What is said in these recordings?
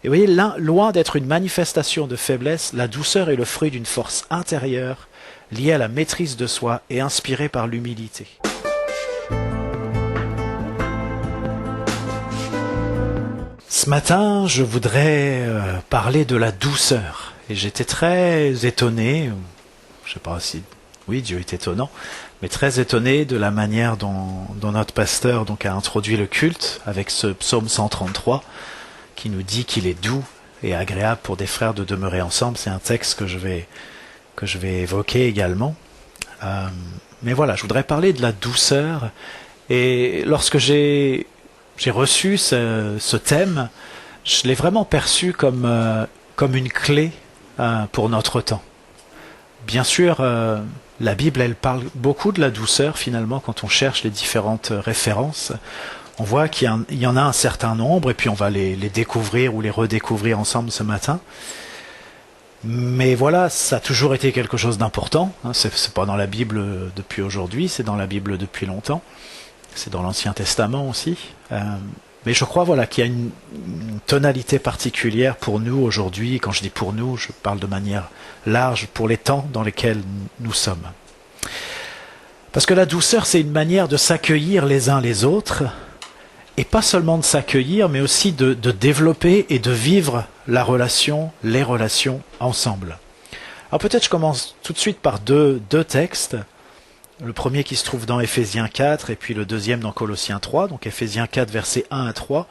Et vous voyez, loin d'être une manifestation de faiblesse, la douceur est le fruit d'une force intérieure liée à la maîtrise de soi et inspirée par l'humilité. Ce matin, je voudrais parler de la douceur. Et j'étais très étonné, je ne sais pas si... Oui, Dieu est étonnant, mais très étonné de la manière dont notre pasteur a introduit le culte avec ce psaume 133 qui nous dit qu'il est doux et agréable pour des frères de demeurer ensemble. C'est un texte que je vais évoquer également. Mais voilà, je voudrais parler de la douceur. Et lorsque j'ai reçu ce thème, je l'ai vraiment perçu comme une clé pour notre temps. Bien sûr, la Bible, elle parle beaucoup de la douceur finalement quand on cherche les différentes références. On voit qu'il y en a un certain nombre et puis on va les découvrir ou les redécouvrir ensemble ce matin. Mais voilà, ça a toujours été quelque chose d'important. C'est pas dans la Bible depuis aujourd'hui, c'est dans la Bible depuis longtemps. C'est dans l'Ancien Testament aussi. Mais je crois qu'il y a une tonalité particulière pour nous aujourd'hui. Quand je dis pour nous, je parle de manière large pour les temps dans lesquels nous sommes. Parce que la douceur, c'est une manière de s'accueillir les uns les autres, et pas seulement de s'accueillir, mais aussi de développer et de vivre les relations ensemble. Alors peut-être je commence tout de suite par deux textes. Le premier qui se trouve dans Éphésiens 4 et puis le deuxième dans Colossiens 3, donc Éphésiens 4 versets 1 à 3,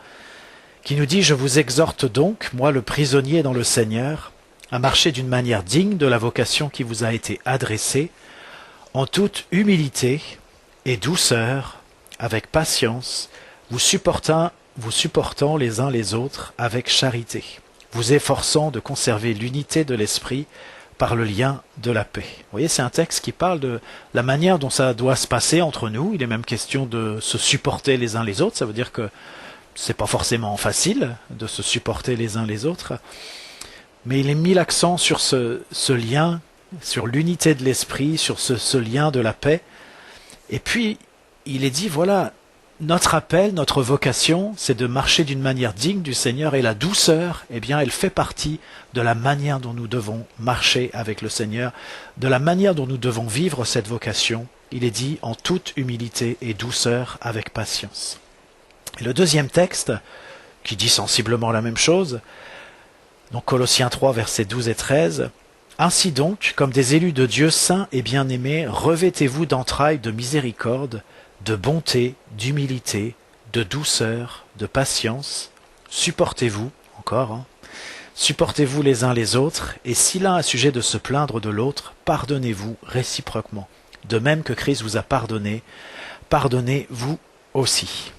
qui nous dit « Je vous exhorte donc, moi le prisonnier dans le Seigneur, à marcher d'une manière digne de la vocation qui vous a été adressée, en toute humilité et douceur, avec patience, vous supportant les uns les autres avec charité, vous efforçant de conserver l'unité de l'esprit par le lien de la paix. » Vous voyez, c'est un texte qui parle de la manière dont ça doit se passer entre nous. Il est même question de se supporter les uns les autres. Ça veut dire que c'est pas forcément facile de se supporter les uns les autres. Mais il est mis l'accent sur ce lien, sur l'unité de l'esprit, sur ce lien de la paix. Et puis, il est dit, voilà, notre appel, notre vocation, c'est de marcher d'une manière digne du Seigneur, et la douceur, eh bien, elle fait partie de la manière dont nous devons marcher avec le Seigneur, de la manière dont nous devons vivre cette vocation. Il est dit en toute humilité et douceur avec patience. Et le deuxième texte, qui dit sensiblement la même chose, donc Colossiens 3, versets 12 et 13, « Ainsi donc, comme des élus de Dieu saints et bien-aimés, revêtez-vous d'entrailles de miséricorde, de bonté, d'humilité, de douceur, de patience, supportez-vous, supportez-vous les uns les autres, et si l'un a sujet de se plaindre de l'autre, pardonnez-vous réciproquement. De même que Christ vous a pardonné, pardonnez-vous aussi. »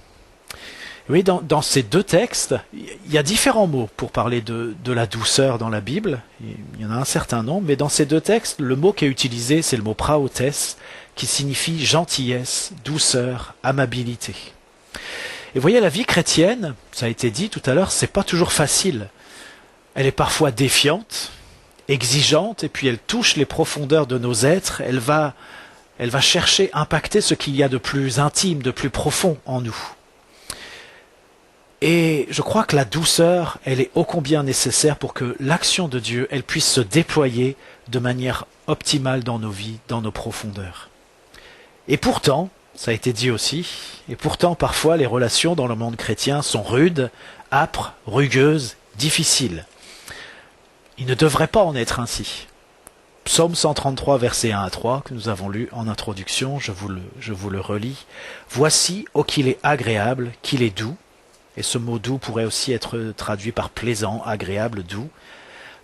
Oui, dans ces deux textes, il y a différents mots pour parler de la douceur dans la Bible. Il y en a un certain nombre, mais dans ces deux textes, le mot qui est utilisé, c'est le mot praotes, qui signifie gentillesse, douceur, amabilité. Et vous voyez, la vie chrétienne, ça a été dit tout à l'heure, c'est pas toujours facile. Elle est parfois défiante, exigeante, et puis elle touche les profondeurs de nos êtres. Elle va chercher, impacter ce qu'il y a de plus intime, de plus profond en nous. Et je crois que la douceur, elle est ô combien nécessaire pour que l'action de Dieu, elle puisse se déployer de manière optimale dans nos vies, dans nos profondeurs. Et pourtant, ça a été dit aussi, et pourtant parfois les relations dans le monde chrétien sont rudes, âpres, rugueuses, difficiles. Il ne devrait pas en être ainsi. Psaume 133, versets 1 à 3, que nous avons lu en introduction, je vous le relis. « Voici, ô qu'il est agréable, qu'il est doux », et ce mot doux pourrait aussi être traduit par plaisant, agréable, doux,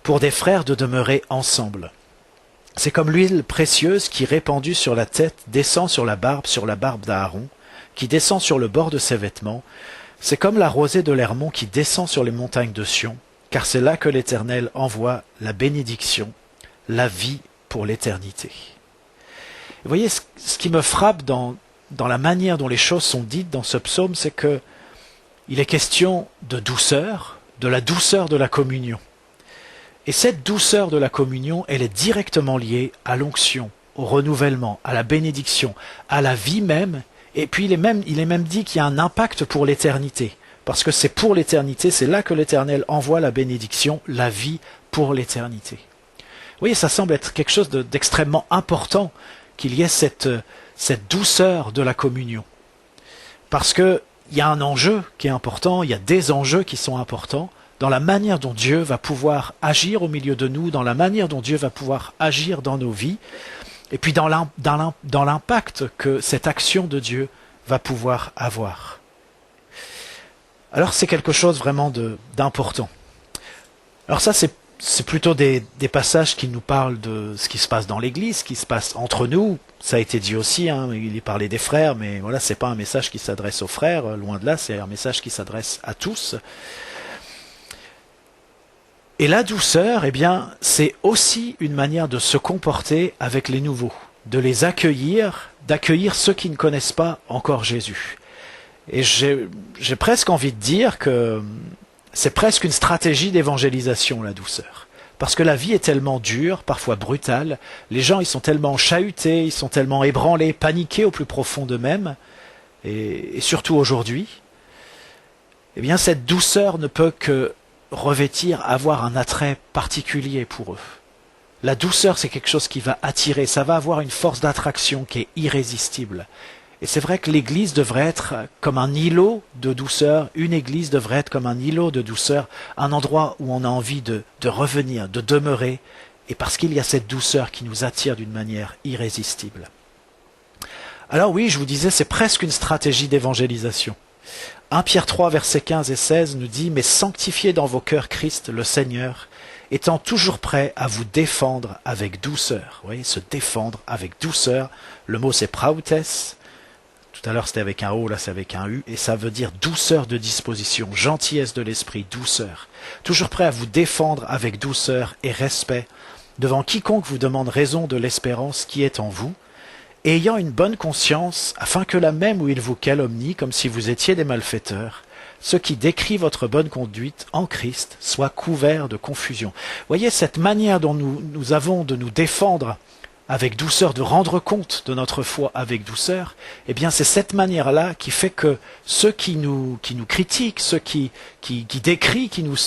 pour des frères de demeurer ensemble. C'est comme l'huile précieuse qui, répandue sur la tête, descend sur la barbe d'Aaron, qui descend sur le bord de ses vêtements. C'est comme la rosée de l'Hermon qui descend sur les montagnes de Sion, car c'est là que l'Éternel envoie la bénédiction, la vie pour l'éternité. Vous voyez, ce qui me frappe dans la manière dont les choses sont dites dans ce psaume, c'est que il est question de douceur, de la douceur de la communion. Et cette douceur de la communion, elle est directement liée à l'onction, au renouvellement, à la bénédiction, à la vie même. Et puis il est même dit qu'il y a un impact pour l'éternité. parce que c'est pour l'éternité, c'est là que l'Éternel envoie la bénédiction, la vie pour l'éternité. Vous voyez, ça semble être quelque chose d'extrêmement important qu'il y ait cette douceur de la communion. Parce qu'il y a un enjeu qui est important, il y a des enjeux qui sont importants dans la manière dont Dieu va pouvoir agir au milieu de nous, dans la manière dont Dieu va pouvoir agir dans nos vies, et puis dans l'impact que cette action de Dieu va pouvoir avoir. Alors c'est quelque chose vraiment d'important. Alors ça c'est plutôt des passages qui nous parlent de ce qui se passe dans l'Église, ce qui se passe entre nous. Ça a été dit aussi, il est parlé des frères, mais voilà, c'est pas un message qui s'adresse aux frères, loin de là, c'est un message qui s'adresse à tous. Et la douceur, eh bien, c'est aussi une manière de se comporter avec les nouveaux, de les accueillir, d'accueillir ceux qui ne connaissent pas encore Jésus. Et j'ai presque envie de dire que c'est presque une stratégie d'évangélisation, la douceur. Parce que la vie est tellement dure, parfois brutale, les gens ils sont tellement chahutés, ils sont tellement ébranlés, paniqués au plus profond d'eux-mêmes, et surtout aujourd'hui, eh bien cette douceur ne peut que avoir un attrait particulier pour eux. La douceur, c'est quelque chose qui va attirer, ça va avoir une force d'attraction qui est irrésistible. Et c'est vrai que l'Église devrait être comme un îlot de douceur, une Église devrait être comme un îlot de douceur, un endroit où on a envie de revenir, de demeurer, et parce qu'il y a cette douceur qui nous attire d'une manière irrésistible. Alors oui, je vous disais, c'est presque une stratégie d'évangélisation. 1 Pierre 3, versets 15 et 16 nous dit « Mais sanctifiez dans vos cœurs Christ, le Seigneur, étant toujours prêt à vous défendre avec douceur. » Vous voyez, se défendre avec douceur. Le mot c'est prautes. Tout à l'heure c'était avec un O, là c'est avec un U. Et ça veut dire douceur de disposition, gentillesse de l'esprit, douceur. Toujours prêt à vous défendre avec douceur et respect devant quiconque vous demande raison de l'espérance qui est en vous, et ayant une bonne conscience, afin que là même où il vous calomnie, comme si vous étiez des malfaiteurs, ceux qui décrient votre bonne conduite en Christ soient couverts de confusion. Voyez cette manière dont nous avons de nous défendre avec douceur, de rendre compte de notre foi avec douceur, eh bien c'est cette manière-là qui fait que ceux qui nous critiquent, ceux qui décrient qui nous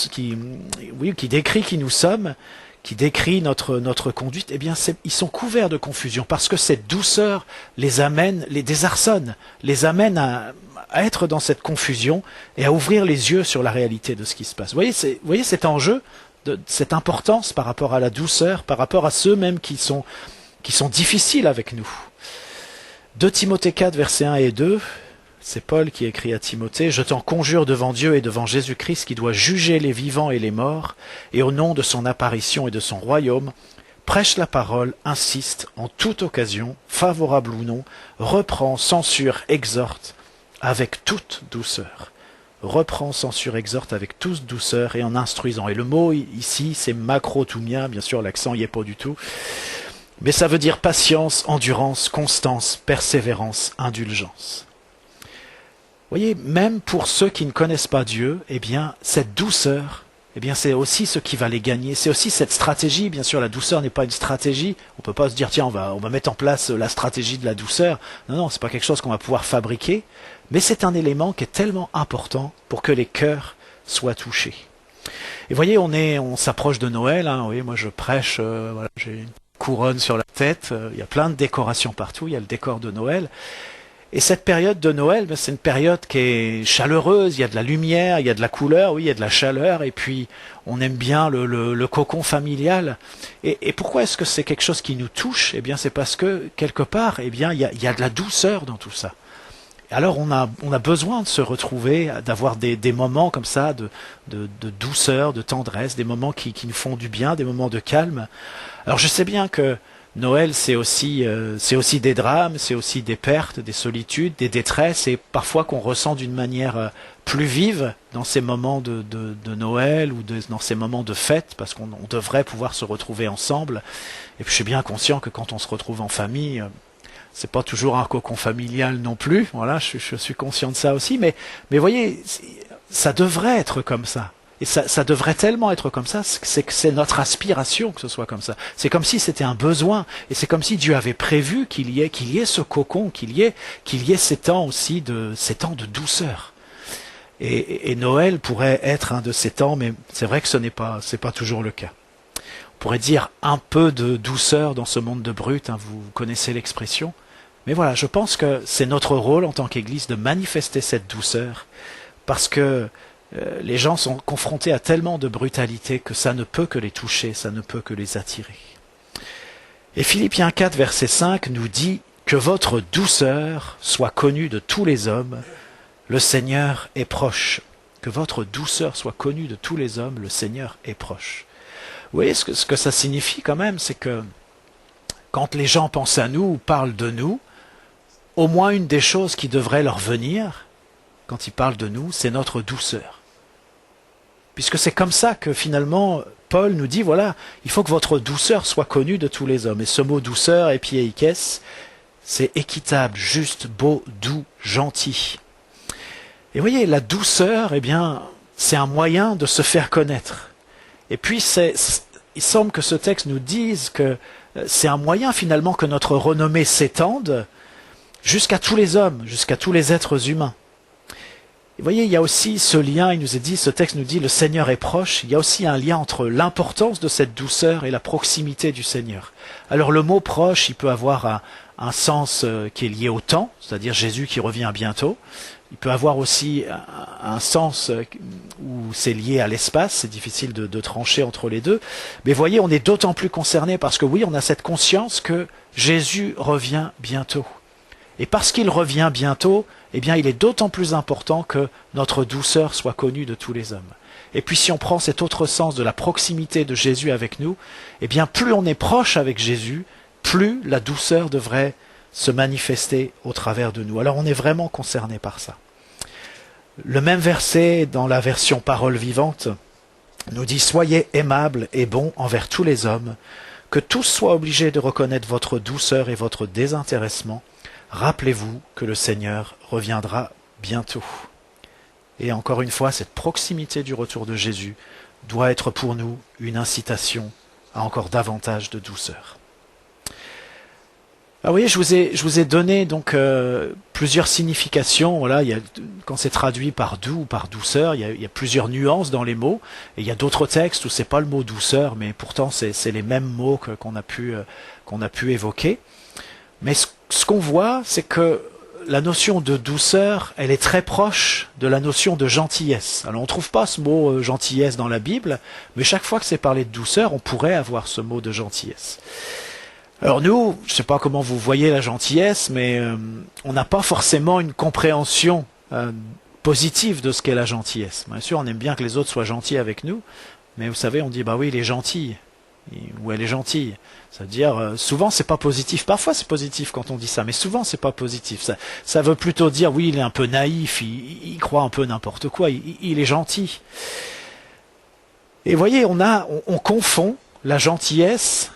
sommes, qui décrit notre conduite, eh bien ils sont couverts de confusion, parce que cette douceur les amène, les désarçonne, les amène à être dans cette confusion et à ouvrir les yeux sur la réalité de ce qui se passe. Vous voyez cet enjeu, cette importance par rapport à la douceur, par rapport à ceux même qui sont difficiles avec nous. 2 Timothée 4, versets 1 et 2, c'est Paul qui écrit à Timothée « Je t'en conjure devant Dieu et devant Jésus-Christ qui doit juger les vivants et les morts, et au nom de son apparition et de son royaume, prêche la parole, insiste en toute occasion, favorable ou non, reprend, censure, exhorte avec toute douceur. » Reprend, censure, exhorte avec toute douceur et en instruisant. Et le mot ici, c'est makrotoumia, bien sûr l'accent n'y est pas du tout, mais ça veut dire patience, endurance, constance, persévérance, indulgence. Vous voyez, même pour ceux qui ne connaissent pas Dieu, eh bien, cette douceur, eh bien, c'est aussi ce qui va les gagner. C'est aussi cette stratégie. Bien sûr, la douceur n'est pas une stratégie. On ne peut pas se dire, tiens, on va mettre en place la stratégie de la douceur. Non, c'est pas quelque chose qu'on va pouvoir fabriquer. Mais c'est un élément qui est tellement important pour que les cœurs soient touchés. Et vous voyez, on s'approche de Noël. Vous voyez, moi, je prêche, voilà, j'ai une couronne sur la tête. Il y a plein de décorations partout. Il y a le décor de Noël. Et cette période de Noël, c'est une période qui est chaleureuse, il y a de la lumière, il y a de la couleur, oui, il y a de la chaleur, et puis on aime bien le cocon familial. Et pourquoi est-ce que c'est quelque chose qui nous touche ? Eh bien, c'est parce que, quelque part, eh bien, il y a de la douceur dans tout ça. Alors on a besoin de se retrouver, d'avoir des moments comme ça, de douceur, de tendresse, des moments qui nous font du bien, des moments de calme. Alors je sais bien que Noël, c'est aussi des drames, c'est aussi des pertes, des solitudes, des détresses, et parfois qu'on ressent d'une manière plus vive dans ces moments de Noël ou dans ces moments de fête, parce qu'on devrait pouvoir se retrouver ensemble. Et puis je suis bien conscient que quand on se retrouve en famille, c'est pas toujours un cocon familial non plus. Voilà, je suis conscient de ça aussi, mais voyez, ça devrait être comme ça. Et ça devrait tellement être comme ça, c'est que c'est notre aspiration que ce soit comme ça. C'est comme si c'était un besoin, et c'est comme si Dieu avait prévu qu'il y ait ce cocon, qu'il y ait ces temps aussi ces temps de douceur. Et Noël pourrait être un de ces temps, mais c'est vrai que c'est pas toujours le cas. On pourrait dire un peu de douceur dans ce monde de brut, hein, vous connaissez l'expression. Mais voilà, je pense que c'est notre rôle en tant qu'Église de manifester cette douceur, parce que les gens sont confrontés à tellement de brutalité que ça ne peut que les toucher, ça ne peut que les attirer. Et Philippiens 4, verset 5 nous dit « Que votre douceur soit connue de tous les hommes, le Seigneur est proche. » Que votre douceur soit connue de tous les hommes, le Seigneur est proche. Vous voyez ce que ça signifie quand même, c'est que quand les gens pensent à nous ou parlent de nous, au moins une des choses qui devrait leur venir, quand ils parlent de nous, c'est notre douceur. Puisque c'est comme ça que finalement, Paul nous dit, voilà, il faut que votre douceur soit connue de tous les hommes. Et ce mot douceur, epiéikès, c'est équitable, juste, beau, doux, gentil. Et vous voyez, la douceur, eh bien, c'est un moyen de se faire connaître. Et puis, il semble que ce texte nous dise que c'est un moyen finalement que notre renommée s'étende jusqu'à tous les hommes, jusqu'à tous les êtres humains. Et vous voyez, il y a aussi ce lien, il nous est dit, ce texte nous dit, le Seigneur est proche, il y a aussi un lien entre l'importance de cette douceur et la proximité du Seigneur. Alors le mot proche, il peut avoir un sens qui est lié au temps, c'est-à-dire Jésus qui revient bientôt. Il peut avoir aussi un sens où c'est lié à l'espace, c'est difficile de trancher entre les deux. Mais voyez, on est d'autant plus concerné parce que oui, on a cette conscience que Jésus revient bientôt. Et parce qu'il revient bientôt, eh bien, il est d'autant plus important que notre douceur soit connue de tous les hommes. Et puis si on prend cet autre sens de la proximité de Jésus avec nous, eh bien, plus on est proche avec Jésus, plus la douceur devrait se manifester au travers de nous. Alors on est vraiment concerné par ça. Le même verset dans la version Parole vivante nous dit « Soyez aimables et bons envers tous les hommes, que tous soient obligés de reconnaître votre douceur et votre désintéressement. Rappelez-vous que le Seigneur reviendra bientôt. » Et encore une fois, cette proximité du retour de Jésus doit être pour nous une incitation à encore davantage de douceur. Ah oui, je vous ai donné donc plusieurs significations. Voilà, quand c'est traduit par doux ou par douceur, il y a plusieurs nuances dans les mots. Et il y a d'autres textes où c'est pas le mot douceur, mais pourtant c'est les mêmes mots qu'on a pu évoquer. Mais ce qu'on voit, c'est que la notion de douceur, elle est très proche de la notion de gentillesse. Alors on ne trouve pas ce mot gentillesse dans la Bible, mais chaque fois que c'est parlé de douceur, on pourrait avoir ce mot de gentillesse. Alors nous, je ne sais pas comment vous voyez la gentillesse, mais on n'a pas forcément une compréhension positive de ce qu'est la gentillesse. Bien sûr, on aime bien que les autres soient gentils avec nous, mais vous savez, on dit bah oui, il est gentil, ou elle est gentille. C'est-à-dire, souvent c'est pas positif. Parfois c'est positif quand on dit ça, mais souvent c'est pas positif. Ça veut plutôt dire oui, il est un peu naïf, il croit un peu n'importe quoi, il est gentil. Et vous voyez, on confond la gentillesse.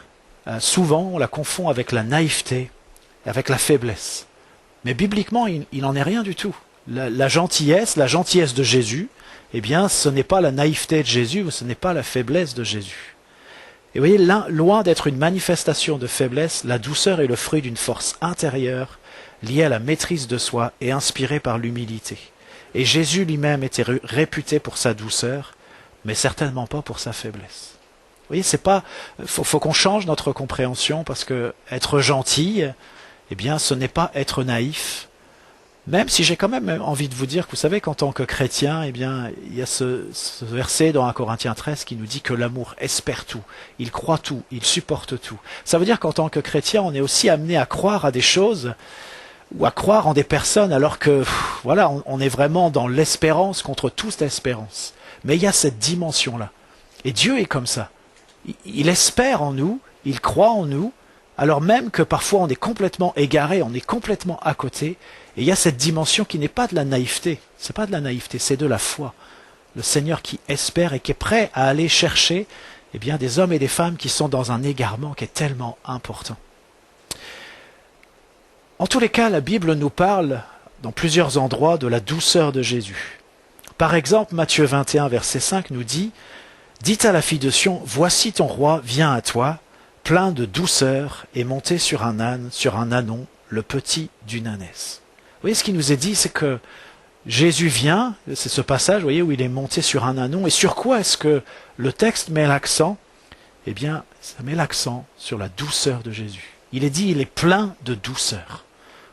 Souvent, on la confond avec la naïveté, avec la faiblesse. Mais bibliquement, il n'en est rien du tout. La gentillesse de Jésus, eh bien, ce n'est pas la naïveté de Jésus, ce n'est pas la faiblesse de Jésus. Et vous voyez, loin d'être une manifestation de faiblesse, la douceur est le fruit d'une force intérieure, liée à la maîtrise de soi et inspirée par l'humilité. Et Jésus lui-même était réputé pour sa douceur, mais certainement pas pour sa faiblesse. Vous voyez, c'est pas, faut qu'on change notre compréhension parce que être gentil, eh bien, ce n'est pas être naïf. Même si j'ai quand même envie de vous dire que vous savez qu'en tant que chrétien, eh bien, il y a ce verset dans 1 Corinthiens 13 qui nous dit que l'amour espère tout, il croit tout, il supporte tout. Ça veut dire qu'en tant que chrétien, on est aussi amené à croire à des choses ou à croire en des personnes alors que, voilà, on est vraiment dans l'espérance contre toute espérance. Mais il y a cette dimension-là. Et Dieu est comme ça. Il espère en nous, il croit en nous, alors même que parfois on est complètement égaré, on est complètement à côté, et il y a cette dimension qui n'est pas de la naïveté, c'est pas de la naïveté, c'est de la foi. Le Seigneur qui espère et qui est prêt à aller chercher eh bien, des hommes et des femmes qui sont dans un égarement qui est tellement important. En tous les cas, la Bible nous parle dans plusieurs endroits de la douceur de Jésus. Par exemple, Matthieu 21, verset 5 nous dit « Dites à la fille de Sion, voici ton roi vient à toi, plein de douceur et monté sur un âne, sur un ânon, le petit d'une ânesse. » Vous voyez, ce qui nous est dit, c'est que Jésus vient, c'est ce passage, vous voyez, où il est monté sur un ânon. Et sur quoi est-ce que le texte met l'accent? Eh bien, ça met l'accent sur la douceur de Jésus. Il est dit, il est plein de douceur.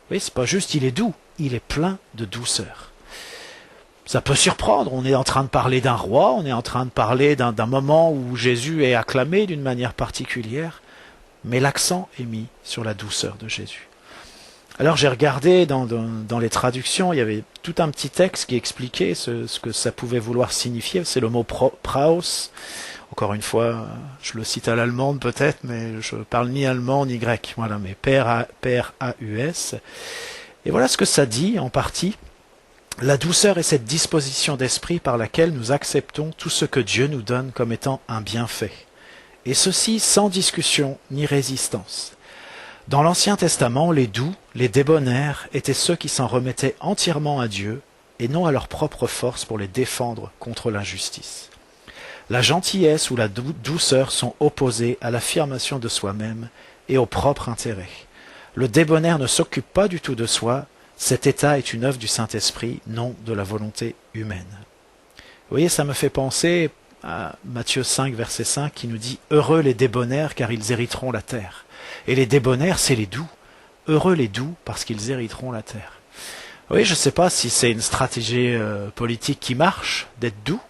Vous voyez, c'est pas juste il est doux, il est plein de douceur. Ça peut surprendre, on est en train de parler d'un roi, on est en train de parler d'un moment où Jésus est acclamé d'une manière particulière, mais l'accent est mis sur la douceur de Jésus. Alors j'ai regardé dans les traductions, il y avait tout un petit texte qui expliquait ce que ça pouvait vouloir signifier. C'est le mot praos. Encore une fois, je le cite à l'allemande peut-être, mais je parle ni allemand ni grec. Voilà, mais P-R-A-U-S. Et voilà ce que ça dit en partie. La douceur est cette disposition d'esprit par laquelle nous acceptons tout ce que Dieu nous donne comme étant un bienfait. Et ceci sans discussion ni résistance. Dans l'Ancien Testament, les doux, les débonnaires étaient ceux qui s'en remettaient entièrement à Dieu et non à leur propre force pour les défendre contre l'injustice. La gentillesse ou la douceur sont opposées à l'affirmation de soi-même et au propre intérêt. Le débonnaire ne s'occupe pas du tout de soi, cet état est une œuvre du Saint-Esprit, non de la volonté humaine. Vous voyez, ça me fait penser à Matthieu 5, verset 5, qui nous dit « Heureux les débonnaires, car ils hériteront la terre ». Et les débonnaires, c'est les doux. Heureux les doux, parce qu'ils hériteront la terre. Oui, je ne sais pas si c'est une stratégie politique qui marche, d'être doux,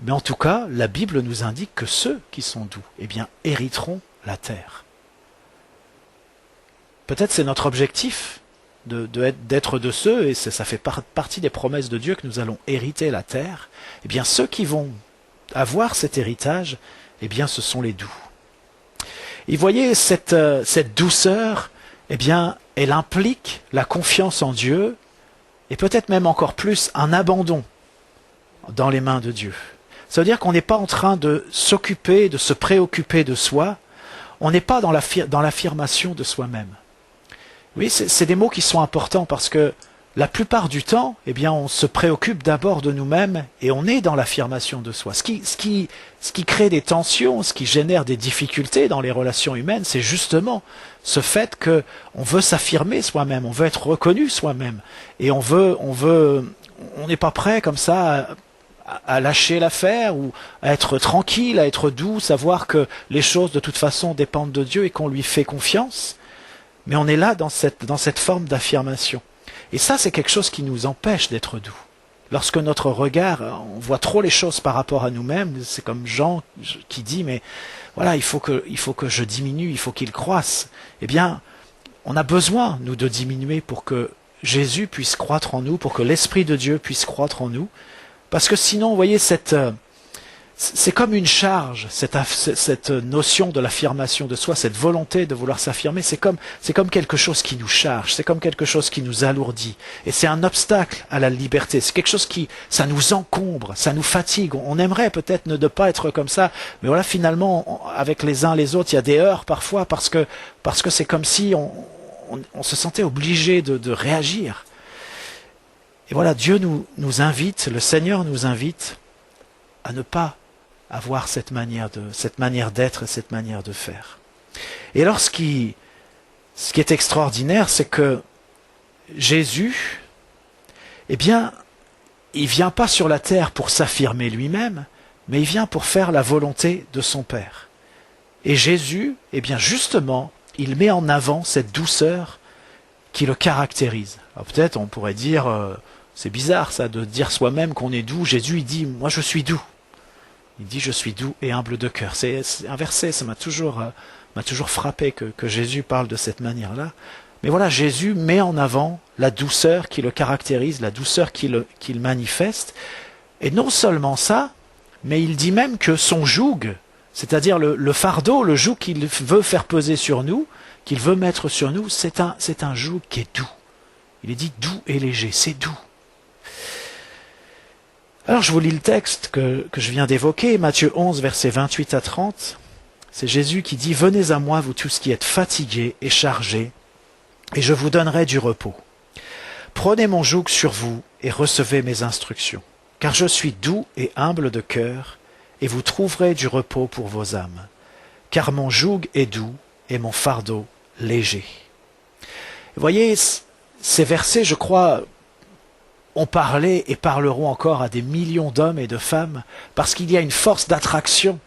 mais en tout cas, la Bible nous indique que ceux qui sont doux, eh bien, hériteront la terre. Peut-être c'est notre objectif d'être de ceux, et ça fait partie des promesses de Dieu que nous allons hériter la terre. Eh bien, ceux qui vont avoir cet héritage, eh bien, ce sont les doux. Et voyez, cette douceur, eh bien, elle implique la confiance en Dieu, et peut-être même encore plus un abandon dans les mains de Dieu. Ça veut dire qu'on n'est pas en train de s'occuper, de se préoccuper de soi, on n'est pas dans l'affirmation de soi-même. Oui, c'est des mots qui sont importants parce que la plupart du temps, eh bien, on se préoccupe d'abord de nous-mêmes et on est dans l'affirmation de soi. Ce qui crée des tensions, ce qui génère des difficultés dans les relations humaines, c'est justement ce fait que on veut s'affirmer soi-même, on veut être reconnu soi-même et on n'est pas prêt comme ça à lâcher l'affaire ou à être tranquille, à être doux, savoir que les choses de toute façon dépendent de Dieu et qu'on lui fait confiance. Mais on est là dans cette forme d'affirmation. Et ça, c'est quelque chose qui nous empêche d'être doux. Lorsque notre regard, on voit trop les choses par rapport à nous-mêmes, c'est comme Jean qui dit, mais voilà, il faut que je diminue, il faut qu'il croisse. Eh bien, on a besoin, nous, de diminuer pour que Jésus puisse croître en nous, pour que l'Esprit de Dieu puisse croître en nous. Parce que sinon, vous voyez, c'est comme une charge, cette notion de l'affirmation de soi, cette volonté de vouloir s'affirmer, c'est comme quelque chose qui nous charge, c'est comme quelque chose qui nous alourdit. Et c'est un obstacle à la liberté, c'est quelque chose ça nous encombre, ça nous fatigue. On aimerait peut-être ne pas être comme ça, mais voilà, finalement, avec les uns les autres, il y a des heurts parfois, parce que c'est comme si on se sentait obligé de réagir. Et voilà, Dieu nous invite, le Seigneur nous invite à ne pas avoir cette manière d'être et cette manière de faire. Et alors ce qui est extraordinaire, c'est que Jésus, eh bien, il vient pas sur la terre pour s'affirmer lui-même, mais il vient pour faire la volonté de son Père. Et Jésus, eh bien, justement, il met en avant cette douceur qui le caractérise. Alors peut-être on pourrait dire, c'est bizarre ça, de dire soi-même qu'on est doux. Jésus, il dit, moi je suis doux. Il dit, je suis doux et humble de cœur. C'est un verset, ça m'a toujours frappé que Jésus parle de cette manière-là. Mais voilà, Jésus met en avant la douceur qui le caractérise, la douceur qu'il manifeste. Et non seulement ça, mais il dit même que son joug, c'est-à-dire le fardeau, le joug qu'il veut faire peser sur nous, qu'il veut mettre sur nous, c'est un joug qui est doux. Il est dit doux et léger, c'est doux. Alors je vous lis le texte que je viens d'évoquer, Matthieu 11, versets 28 à 30. C'est Jésus qui dit « Venez à moi, vous tous qui êtes fatigués et chargés, et je vous donnerai du repos. Prenez mon joug sur vous et recevez mes instructions, car je suis doux et humble de cœur, et vous trouverez du repos pour vos âmes. Car mon joug est doux et mon fardeau léger. » Vous voyez, ces versets, je crois, ont parlé et parleront encore à des millions d'hommes et de femmes, parce qu'il y a une force d'attraction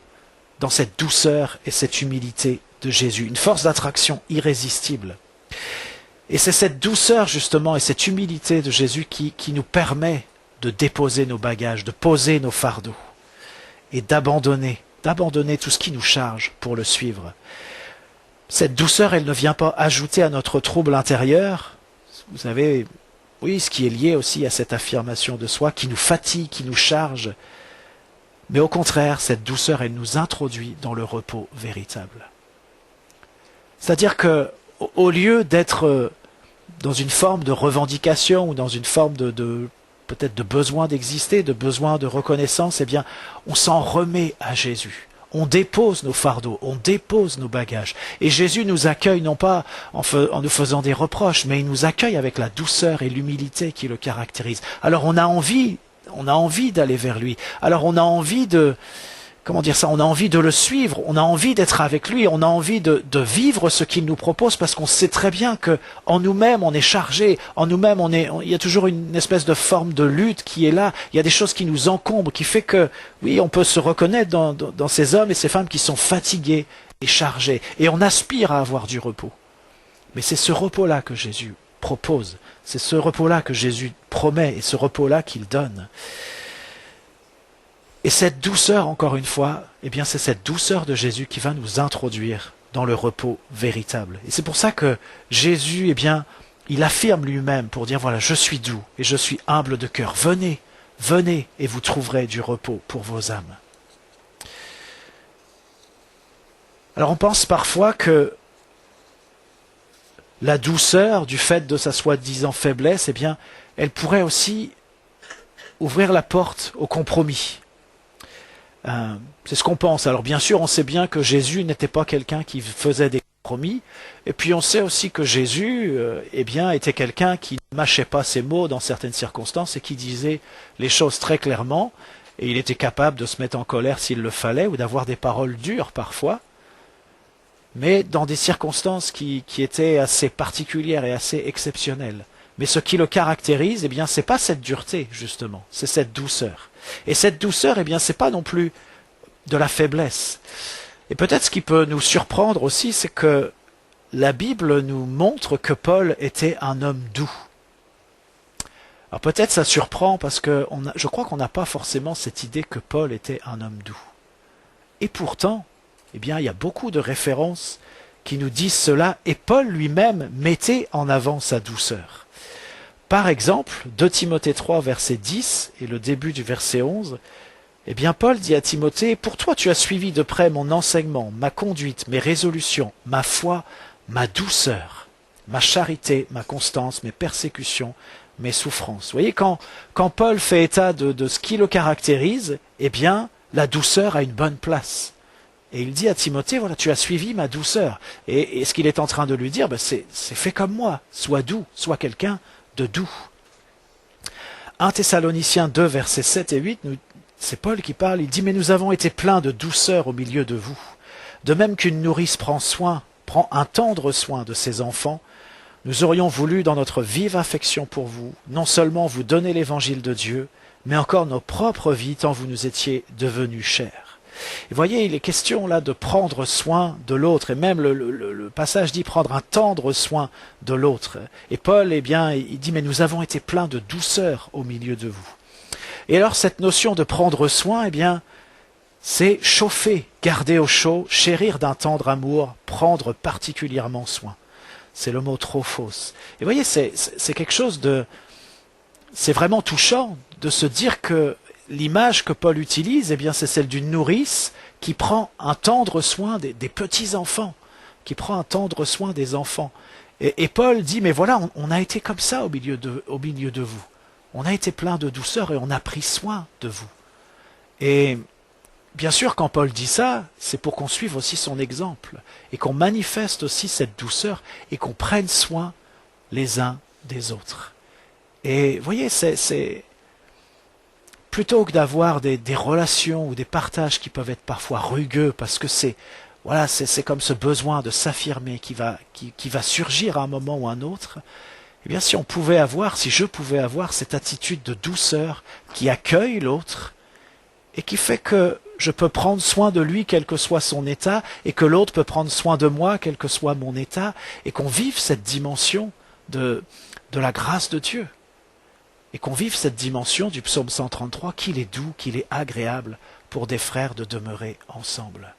dans cette douceur et cette humilité de Jésus, une force d'attraction irrésistible. Et c'est cette douceur justement et cette humilité de Jésus qui nous permet de déposer nos bagages, de poser nos fardeaux et d'abandonner tout ce qui nous charge pour le suivre. Cette douceur, elle ne vient pas ajouter à notre trouble intérieur. Vous savez, oui, ce qui est lié aussi à cette affirmation de soi qui nous fatigue, qui nous charge. Mais au contraire, cette douceur, elle nous introduit dans le repos véritable. C'est-à-dire que, au lieu d'être dans une forme de revendication ou dans une forme de peut-être de besoin d'exister, de besoin de reconnaissance, eh bien, on s'en remet à Jésus. On dépose nos fardeaux, on dépose nos bagages. Et Jésus nous accueille non pas en nous faisant des reproches, mais il nous accueille avec la douceur et l'humilité qui le caractérisent. Alors on a envie d'aller vers lui. Alors on a envie on a envie de le suivre, on a envie d'être avec lui, on a envie de vivre ce qu'il nous propose parce qu'on sait très bien que en nous-mêmes on est chargé, en nous-mêmes il y a toujours une espèce de forme de lutte qui est là, il y a des choses qui nous encombrent, qui fait que, oui, on peut se reconnaître dans ces hommes et ces femmes qui sont fatigués et chargés, et on aspire à avoir du repos. Mais c'est ce repos-là que Jésus propose, c'est ce repos-là que Jésus promet et ce repos-là qu'il donne. Et cette douceur, encore une fois, eh bien, c'est cette douceur de Jésus qui va nous introduire dans le repos véritable. Et c'est pour ça que Jésus, eh bien, il affirme lui-même pour dire, voilà, je suis doux et je suis humble de cœur. Venez, venez et vous trouverez du repos pour vos âmes. Alors on pense parfois que la douceur, du fait de sa soi-disant faiblesse, eh bien, elle pourrait aussi ouvrir la porte au compromis. C'est ce qu'on pense. Alors bien sûr, on sait bien que Jésus n'était pas quelqu'un qui faisait des compromis. Et puis on sait aussi que Jésus, eh bien, était quelqu'un qui ne mâchait pas ses mots dans certaines circonstances et qui disait les choses très clairement. Et il était capable de se mettre en colère s'il le fallait ou d'avoir des paroles dures parfois. Mais dans des circonstances qui étaient assez particulières et assez exceptionnelles. Mais ce qui le caractérise, eh bien, c'est pas cette dureté, justement, c'est cette douceur. Et cette douceur, eh bien, c'est pas non plus de la faiblesse. Et peut-être ce qui peut nous surprendre aussi, c'est que la Bible nous montre que Paul était un homme doux. Alors peut-être ça surprend parce que je crois qu'on n'a pas forcément cette idée que Paul était un homme doux. Et pourtant, eh bien, il y a beaucoup de références qui nous disent cela, et Paul lui-même mettait en avant sa douceur. Par exemple, 2 Timothée 3, verset 10 et le début du verset 11, eh bien Paul dit à Timothée, « Pour toi tu as suivi de près mon enseignement, ma conduite, mes résolutions, ma foi, ma douceur, ma charité, ma constance, mes persécutions, mes souffrances. » Vous voyez, quand Paul fait état de ce qui le caractérise, eh bien la douceur a une bonne place. Et il dit à Timothée, voilà, tu as suivi ma douceur. Et ce qu'il est en train de lui dire, c'est fait comme moi, sois doux, sois quelqu'un de doux. 1 Thessaloniciens 2, versets 7 et 8, c'est Paul qui parle, il dit « Mais nous avons été pleins de douceur au milieu de vous. De même qu'une nourrice prend un tendre soin de ses enfants, nous aurions voulu, dans notre vive affection pour vous, non seulement vous donner l'évangile de Dieu, mais encore nos propres vies, tant vous nous étiez devenus chers. » Et voyez, il est question là de prendre soin de l'autre, et même le passage dit prendre un tendre soin de l'autre. Et Paul, eh bien, il dit, mais nous avons été pleins de douceur au milieu de vous. Et alors cette notion de prendre soin, eh bien, c'est chauffer, garder au chaud, chérir d'un tendre amour, prendre particulièrement soin. C'est le mot trophos. Et voyez, c'est quelque chose c'est vraiment touchant de se dire que l'image que Paul utilise, eh bien, c'est celle d'une nourrice qui prend un tendre soin des petits-enfants, qui prend un tendre soin des enfants. Et Paul dit, mais voilà, on a été comme ça au milieu de vous. On a été plein de douceur et on a pris soin de vous. Et bien sûr, quand Paul dit ça, c'est pour qu'on suive aussi son exemple et qu'on manifeste aussi cette douceur et qu'on prenne soin les uns des autres. Et vous voyez, c'est plutôt que d'avoir des relations ou des partages qui peuvent être parfois rugueux, parce que c'est comme ce besoin de s'affirmer qui va surgir à un moment ou à un autre, Eh bien, si je pouvais avoir cette attitude de douceur qui accueille l'autre et qui fait que je peux prendre soin de lui quel que soit son état et que l'autre peut prendre soin de moi quel que soit mon état et qu'on vive cette dimension de la grâce de Dieu et qu'on vive cette dimension du psaume 133 qu'il est doux, qu'il est agréable pour des frères de demeurer ensemble.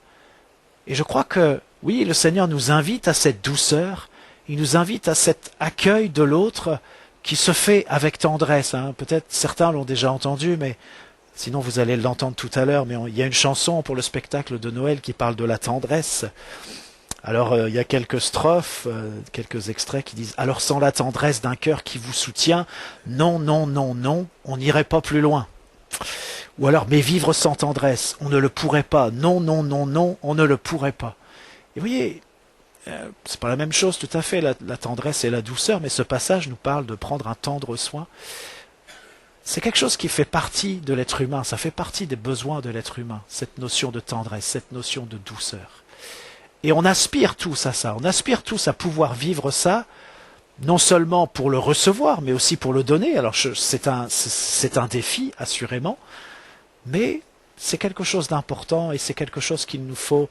Et je crois que, oui, le Seigneur nous invite à cette douceur, il nous invite à cet accueil de l'autre qui se fait avec tendresse. Peut-être certains l'ont déjà entendu, mais sinon vous allez l'entendre tout à l'heure, mais il y a une chanson pour le spectacle de Noël qui parle de la tendresse. Alors il y a quelques strophes, quelques extraits qui disent « Alors sans la tendresse d'un cœur qui vous soutient, non, non, non, non, on n'irait pas plus loin. » Ou alors « Mais vivre sans tendresse, on ne le pourrait pas. Non, non, non, non, on ne le pourrait pas. » Et vous voyez, c'est pas la même chose tout à fait, la tendresse et la douceur, mais ce passage nous parle de prendre un tendre soin. C'est quelque chose qui fait partie de l'être humain, ça fait partie des besoins de l'être humain, cette notion de tendresse, cette notion de douceur. Et on aspire tous à ça, on aspire tous à pouvoir vivre ça, non seulement pour le recevoir, mais aussi pour le donner. Alors c'est un défi, assurément, mais c'est quelque chose d'important et c'est quelque chose qu'il nous faut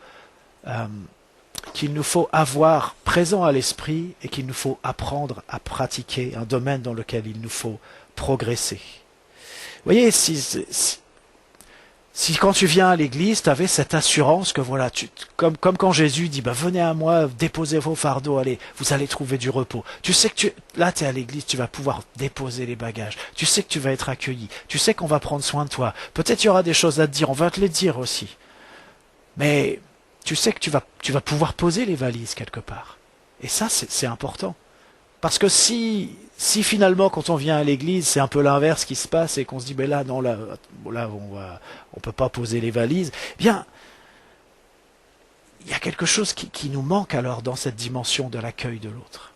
avoir présent à l'esprit et qu'il nous faut apprendre à pratiquer, un domaine dans lequel il nous faut progresser. Vous voyez, si quand tu viens à l'église, tu avais cette assurance que voilà, comme quand Jésus dit, venez à moi, déposez vos fardeaux, allez, vous allez trouver du repos. Tu sais que là tu es à l'église, tu vas pouvoir déposer les bagages. Tu sais que tu vas être accueilli. Tu sais qu'on va prendre soin de toi. Peut-être il y aura des choses à te dire, on va te les dire aussi. Mais tu sais que tu vas pouvoir poser les valises quelque part. Et ça, c'est important. Parce que si finalement, quand on vient à l'église, c'est un peu l'inverse qui se passe et qu'on se dit, là, non, là, on peut pas poser les valises, eh bien, il y a quelque chose qui nous manque alors dans cette dimension de l'accueil de l'autre.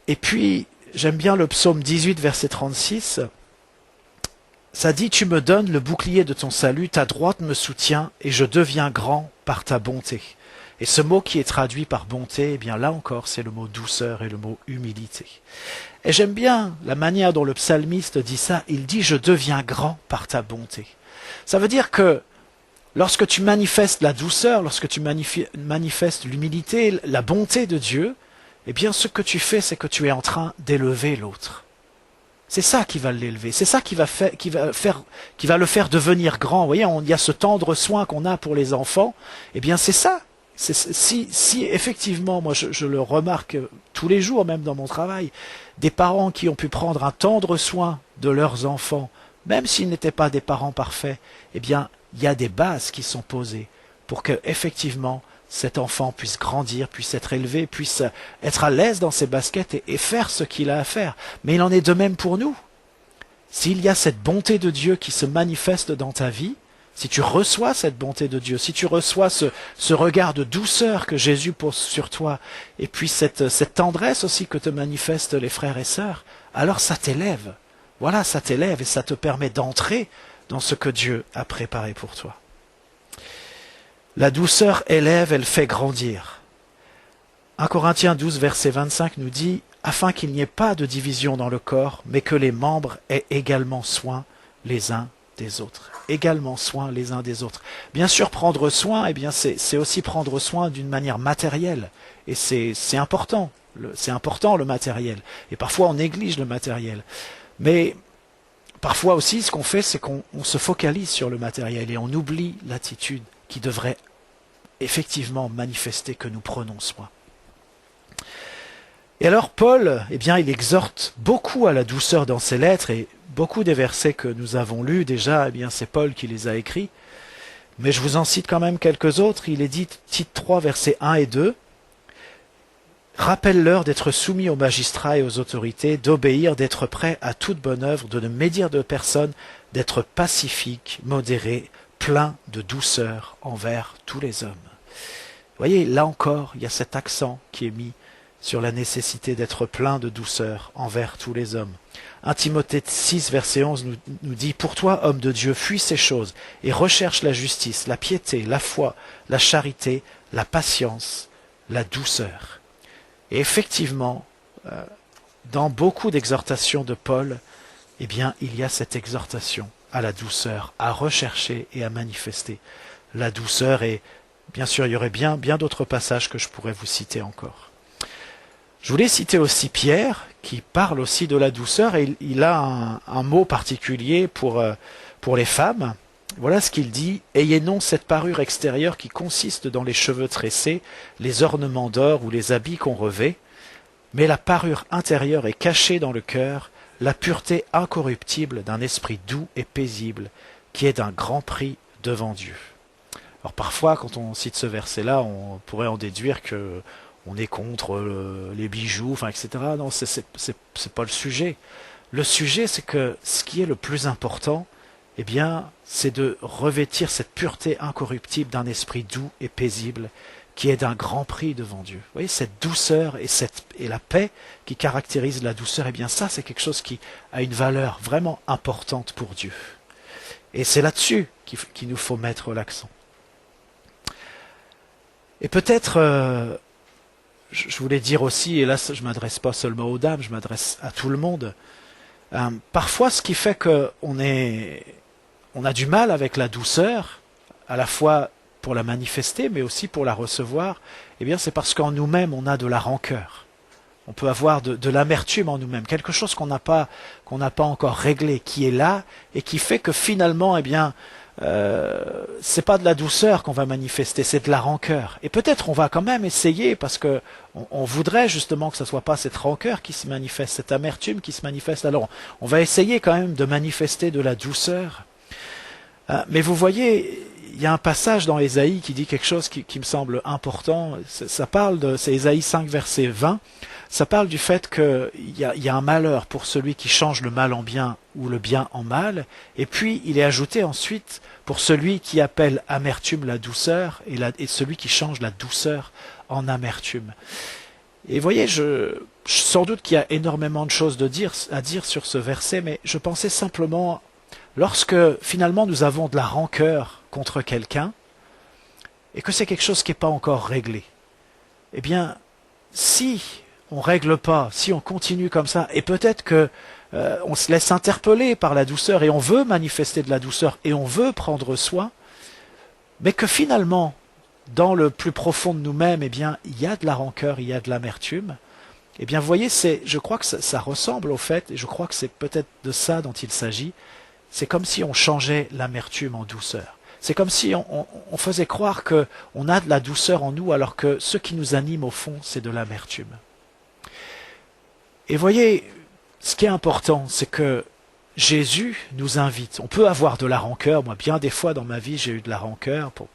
Et puis, j'aime bien le psaume 18, verset 36. Ça dit, tu me donnes le bouclier de ton salut, ta droite me soutient et je deviens grand par ta bonté. Et ce mot qui est traduit par bonté, eh bien là encore, c'est le mot douceur et le mot humilité. Et j'aime bien la manière dont le psalmiste dit ça. Il dit, je deviens grand par ta bonté. Ça veut dire que lorsque tu manifestes la douceur, lorsque tu manifestes l'humilité, la bonté de Dieu, eh bien ce que tu fais, c'est que tu es en train d'élever l'autre. C'est ça qui va l'élever, c'est ça qui va le faire devenir grand. Vous voyez, il y a ce tendre soin qu'on a pour les enfants, eh bien c'est ça. Si effectivement, moi je le remarque tous les jours, même dans mon travail, des parents qui ont pu prendre un tendre soin de leurs enfants, même s'ils n'étaient pas des parents parfaits, eh bien il y a des bases qui sont posées pour que effectivement cet enfant puisse grandir, puisse être élevé, puisse être à l'aise dans ses baskets et faire ce qu'il a à faire. Mais il en est de même pour nous. S'il y a cette bonté de Dieu qui se manifeste dans ta vie, si tu reçois cette bonté de Dieu, si tu reçois ce regard de douceur que Jésus pose sur toi, et puis cette tendresse aussi que te manifestent les frères et sœurs, alors ça t'élève. Voilà, ça t'élève et ça te permet d'entrer dans ce que Dieu a préparé pour toi. La douceur élève, elle fait grandir. 1 Corinthiens 12, verset 25 nous dit « Afin qu'il n'y ait pas de division dans le corps, mais que les membres aient également soin les uns des autres. » Également soin les uns des autres. Bien sûr, prendre soin, eh bien, c'est aussi prendre soin d'une manière matérielle. Et c'est important. C'est important le matériel. Et parfois, on néglige le matériel. Mais parfois aussi, ce qu'on fait, c'est qu'on se focalise sur le matériel et on oublie l'attitude qui devrait effectivement manifester que nous prenons soin. Et alors Paul, eh bien, il exhorte beaucoup à la douceur dans ses lettres et beaucoup des versets que nous avons lus déjà, eh bien, c'est Paul qui les a écrits. Mais je vous en cite quand même quelques autres. Il est dit, Tite 3, versets 1 et 2. Rappelle-leur d'être soumis aux magistrats et aux autorités, d'obéir, d'être prêts à toute bonne œuvre, de ne médire de personne, d'être pacifique, modéré, plein de douceur envers tous les hommes. Vous voyez, là encore, il y a cet accent qui est mis sur la nécessité d'être plein de douceur envers tous les hommes. 1 Timothée 6, verset 11 nous dit « Pour toi, homme de Dieu, fuis ces choses et recherche la justice, la piété, la foi, la charité, la patience, la douceur. » Et effectivement, dans beaucoup d'exhortations de Paul, eh bien, il y a cette exhortation à la douceur, à rechercher et à manifester la douceur. Et bien sûr, il y aurait bien d'autres passages que je pourrais vous citer encore. Je voulais citer aussi Pierre, qui parle aussi de la douceur, et il a un mot particulier pour les femmes. Voilà ce qu'il dit: « Ayez non cette parure extérieure qui consiste dans les cheveux tressés, les ornements d'or ou les habits qu'on revêt, mais la parure intérieure est cachée dans le cœur, la pureté incorruptible d'un esprit doux et paisible, qui est d'un grand prix devant Dieu. » Alors parfois, quand on cite ce verset-là, on pourrait en déduire que on est contre les bijoux, enfin, etc. Non, c'est pas le sujet. Le sujet, c'est que ce qui est le plus important, eh bien, c'est de revêtir cette pureté incorruptible d'un esprit doux et paisible, qui est d'un grand prix devant Dieu. Vous voyez, cette douceur et la paix qui caractérise la douceur, eh bien ça, c'est quelque chose qui a une valeur vraiment importante pour Dieu. Et c'est là-dessus qu'il nous faut mettre l'accent. Et peut-être, je voulais dire aussi, et là je ne m'adresse pas seulement aux dames, je m'adresse à tout le monde, parfois ce qui fait qu'on a du mal avec la douceur, à la fois pour la manifester, mais aussi pour la recevoir, eh bien c'est parce qu'en nous-mêmes, on a de la rancœur. On peut avoir de l'amertume en nous-mêmes, quelque chose qu'on n'a pas encore réglé, qui est là, et qui fait que finalement, eh bien, c'est pas de la douceur qu'on va manifester, c'est de la rancœur. Et peut-être on va quand même essayer, parce que on voudrait justement que ce soit pas cette rancœur qui se manifeste, cette amertume qui se manifeste. Alors on va essayer quand même de manifester de la douceur. Mais vous voyez, il y a un passage dans Ésaïe qui dit quelque chose qui me semble important. Ça parle c'est Ésaïe 5, verset 20. Ça parle du fait qu'il y a un malheur pour celui qui change le mal en bien ou le bien en mal. Et puis, il est ajouté ensuite pour celui qui appelle amertume la douceur et celui qui change la douceur en amertume. Et vous voyez, sans doute qu'il y a énormément de choses à dire sur ce verset, mais je pensais simplement, lorsque finalement nous avons de la rancœur contre quelqu'un, et que c'est quelque chose qui n'est pas encore réglé, eh bien, si on règle pas, si on continue comme ça, et peut-être que on se laisse interpeller par la douceur, et on veut manifester de la douceur, et on veut prendre soin, mais que finalement, dans le plus profond de nous-mêmes, eh bien, il y a de la rancœur, il y a de l'amertume, eh bien, vous voyez, je crois que ça ressemble au fait, et je crois que c'est peut-être de ça dont il s'agit, c'est comme si on changeait l'amertume en douceur. C'est comme si on faisait croire qu'on a de la douceur en nous, alors que ce qui nous anime au fond, c'est de l'amertume. Et voyez, ce qui est important, c'est que Jésus nous invite. On peut avoir de la rancœur. Moi, bien des fois dans ma vie, j'ai eu de la rancœur pour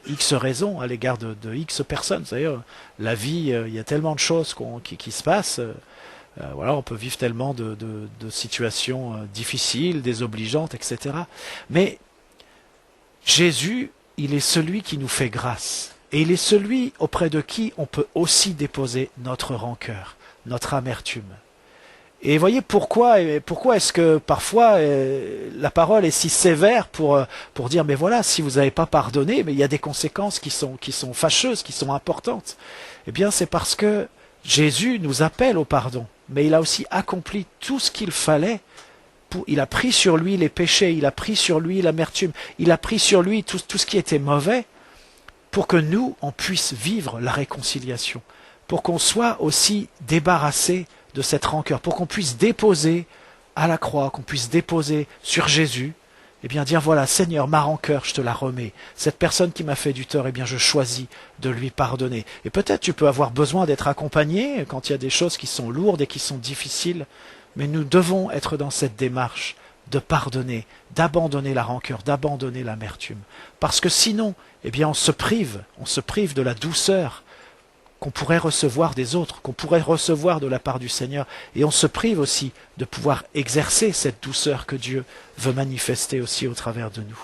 X raisons à l'égard de X personnes. D'ailleurs, la vie, il y a tellement de choses qui se passent. Voilà, on peut vivre tellement de situations difficiles, désobligeantes, etc. Mais Jésus, il est celui qui nous fait grâce. Et il est celui auprès de qui on peut aussi déposer notre rancœur, notre amertume. Et voyez pourquoi est-ce que parfois la parole est si sévère pour dire mais voilà, si vous n'avez pas pardonné, mais il y a des conséquences qui sont fâcheuses, qui sont importantes. Eh bien c'est parce que Jésus nous appelle au pardon, mais il a aussi accompli tout ce qu'il fallait. Il a pris sur lui les péchés, il a pris sur lui l'amertume, il a pris sur lui tout ce qui était mauvais, pour que nous, on puisse vivre la réconciliation, pour qu'on soit aussi débarrassé de cette rancœur, pour qu'on puisse déposer à la croix, qu'on puisse déposer sur Jésus, eh bien dire voilà, Seigneur, ma rancœur, je te la remets. Cette personne qui m'a fait du tort, eh bien je choisis de lui pardonner. Et peut-être tu peux avoir besoin d'être accompagné quand il y a des choses qui sont lourdes et qui sont difficiles, mais nous devons être dans cette démarche de pardonner, d'abandonner la rancœur, d'abandonner l'amertume. Parce que sinon, eh bien on se prive de la douceur qu'on pourrait recevoir des autres, qu'on pourrait recevoir de la part du Seigneur. Et on se prive aussi de pouvoir exercer cette douceur que Dieu veut manifester aussi au travers de nous.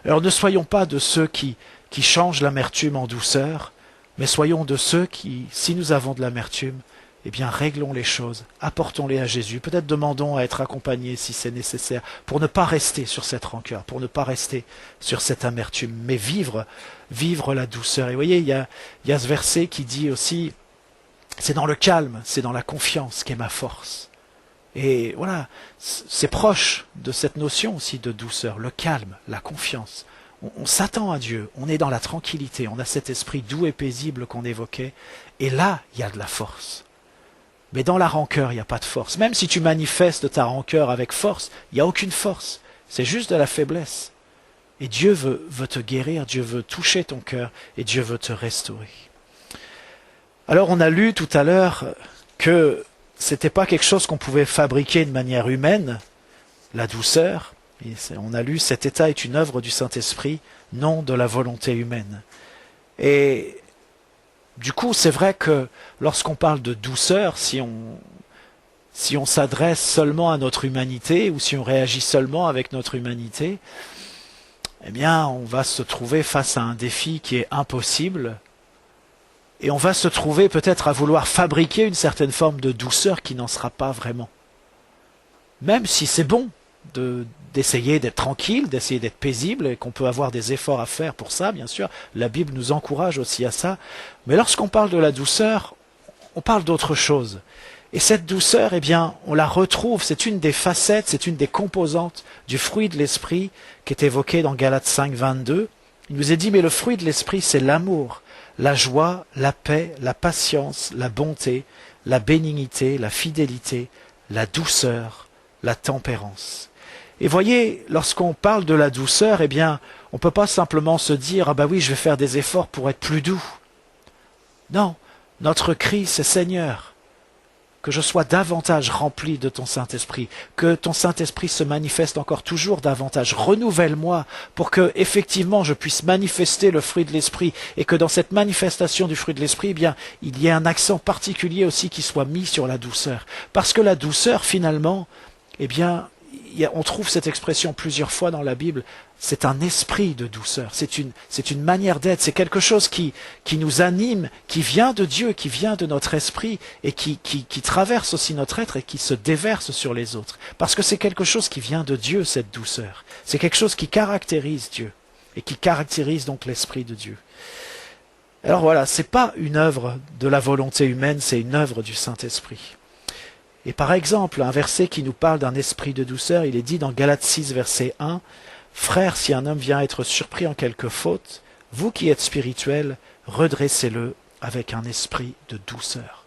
Alors ne soyons pas de ceux qui changent l'amertume en douceur, mais soyons de ceux qui, si nous avons de l'amertume, eh bien réglons les choses, apportons-les à Jésus, peut-être demandons à être accompagnés si c'est nécessaire, pour ne pas rester sur cette rancœur, pour ne pas rester sur cette amertume, mais vivre la douceur. Et vous voyez, il y a ce verset qui dit aussi, C'est dans le calme, c'est dans la confiance qu'est ma force. Et voilà, c'est proche de cette notion aussi de douceur, le calme, la confiance. On s'attend à Dieu, on est dans la tranquillité, on a cet esprit doux et paisible qu'on évoquait, et là, il y a de la force. Mais dans la rancœur, il n'y a pas de force. Même si tu manifestes ta rancœur avec force, il n'y a aucune force. C'est juste de la faiblesse. Et Dieu veut te guérir, Dieu veut toucher ton cœur, et Dieu veut te restaurer. Alors on a lu tout à l'heure que c'était pas quelque chose qu'on pouvait fabriquer de manière humaine, la douceur. Et on a lu cet état est une œuvre du Saint-Esprit, non de la volonté humaine. Et du coup, c'est vrai que lorsqu'on parle de douceur, si on s'adresse seulement à notre humanité ou si on réagit seulement avec notre humanité, eh bien, on va se trouver face à un défi qui est impossible. Et on va se trouver peut-être à vouloir fabriquer une certaine forme de douceur qui n'en sera pas vraiment. Même si c'est bon d'essayer d'être tranquille, d'essayer d'être paisible, et qu'on peut avoir des efforts à faire pour ça, bien sûr. La Bible nous encourage aussi à ça. Mais lorsqu'on parle de la douceur, on parle d'autre chose. Et cette douceur, eh bien, on la retrouve, c'est une des facettes, c'est une des composantes du fruit de l'esprit qui est évoqué dans Galates 5, 22. Il nous est dit, mais le fruit de l'esprit, c'est l'amour, la joie, la paix, la patience, la bonté, la bénignité, la fidélité, la douceur, la tempérance. Et voyez, lorsqu'on parle de la douceur, eh bien, on ne peut pas simplement se dire, ah ben oui, je vais faire des efforts pour être plus doux. Non, notre cri, c'est Seigneur, que je sois davantage rempli de ton Saint-Esprit, que ton Saint-Esprit se manifeste encore toujours davantage. Renouvelle-moi pour que, effectivement, je puisse manifester le fruit de l'Esprit et que dans cette manifestation du fruit de l'Esprit, eh bien, il y ait un accent particulier aussi qui soit mis sur la douceur. Parce que la douceur, finalement, eh bien, on trouve cette expression plusieurs fois dans la Bible, c'est un esprit de douceur, c'est une manière d'être, c'est quelque chose qui nous anime, qui vient de Dieu, qui vient de notre esprit et qui traverse aussi notre être et qui se déverse sur les autres. Parce que c'est quelque chose qui vient de Dieu, cette douceur. C'est quelque chose qui caractérise Dieu et qui caractérise donc l'esprit de Dieu. Alors voilà, c'est pas une œuvre de la volonté humaine, c'est une œuvre du Saint-Esprit. Et par exemple, un verset qui nous parle d'un esprit de douceur, il est dit dans Galates 6, verset 1, « Frères, si un homme vient être surpris en quelque faute, vous qui êtes spirituels, redressez-le avec un esprit de douceur. »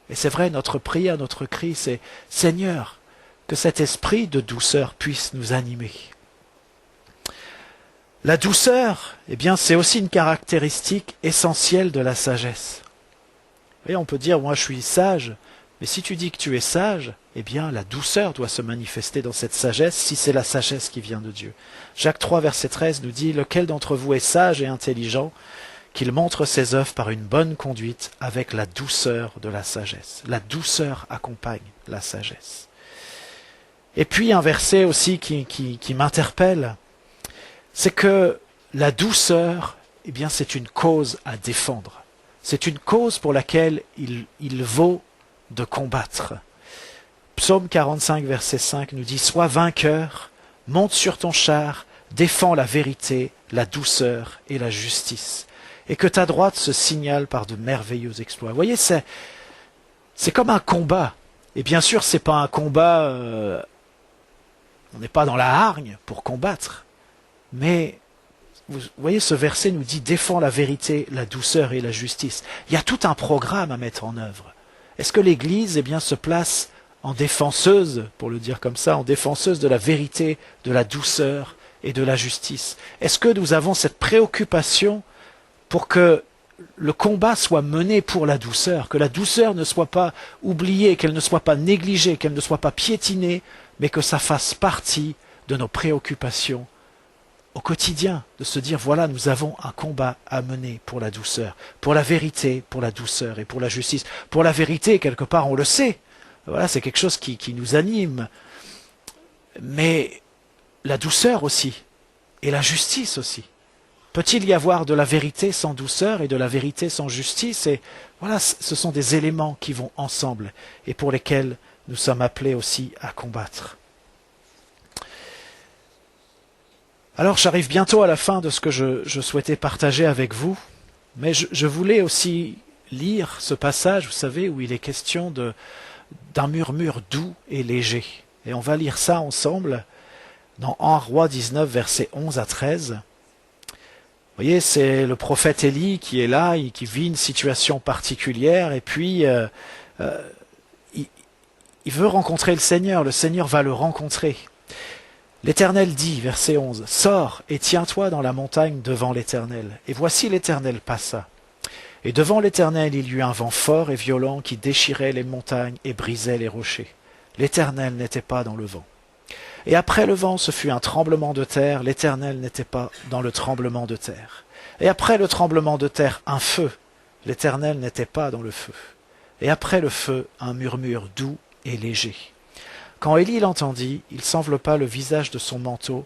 Et c'est vrai, notre prière, notre cri, c'est « Seigneur, que cet esprit de douceur puisse nous animer. » La douceur, eh bien, c'est aussi une caractéristique essentielle de la sagesse. Et on peut dire, moi je suis sage, mais si tu dis que tu es sage, eh bien la douceur doit se manifester dans cette sagesse, si c'est la sagesse qui vient de Dieu. Jacques 3, verset 13 nous dit « Lequel d'entre vous est sage et intelligent, qu'il montre ses œuvres par une bonne conduite avec la douceur de la sagesse. » La douceur accompagne la sagesse. Et puis un verset aussi qui m'interpelle, c'est que la douceur, eh bien c'est une cause à défendre. C'est une cause pour laquelle il vaut de combattre. Psaume 45, verset 5 nous dit « Sois vainqueur, monte sur ton char, défends la vérité, la douceur et la justice, et que ta droite se signale par de merveilleux exploits. » Vous voyez, c'est comme un combat. Et bien sûr, c'est pas un combat... on n'est pas dans la hargne pour combattre. Mais, vous voyez, ce verset nous dit « Défends la vérité, la douceur et la justice. » Il y a tout un programme à mettre en œuvre. Est-ce que l'Église, eh bien, se place en défenseuse, pour le dire comme ça, en défenseuse de la vérité, de la douceur et de la justice? Est-ce que nous avons cette préoccupation pour que le combat soit mené pour la douceur, que la douceur ne soit pas oubliée, qu'elle ne soit pas négligée, qu'elle ne soit pas piétinée, mais que ça fasse partie de nos préoccupations au quotidien, de se dire, voilà, nous avons un combat à mener pour la douceur, pour la vérité, pour la douceur et pour la justice. Pour la vérité, quelque part, on le sait. Voilà, c'est quelque chose qui nous anime. Mais la douceur aussi, et la justice aussi. Peut-il y avoir de la vérité sans douceur et de la vérité sans justice? Et voilà, ce sont des éléments qui vont ensemble et pour lesquels nous sommes appelés aussi à combattre. Alors j'arrive bientôt à la fin de ce que je souhaitais partager avec vous, mais je voulais aussi lire ce passage, vous savez, où il est question d'un murmure doux et léger. Et on va lire ça ensemble dans 1 Roi 19, versets 11 à 13. Vous voyez, c'est le prophète Élie qui est là, qui vit une situation particulière, et puis il veut rencontrer le Seigneur va le rencontrer. L'Éternel dit, verset 11, « Sors et tiens-toi dans la montagne devant l'Éternel. Et voici l'Éternel passa. Et devant l'Éternel il y eut un vent fort et violent qui déchirait les montagnes et brisait les rochers. L'Éternel n'était pas dans le vent. Et après le vent, ce fut un tremblement de terre, l'Éternel n'était pas dans le tremblement de terre. Et après le tremblement de terre, un feu, l'Éternel n'était pas dans le feu. Et après le feu, un murmure doux et léger. Quand Élie l'entendit, il s'enveloppa le visage de son manteau,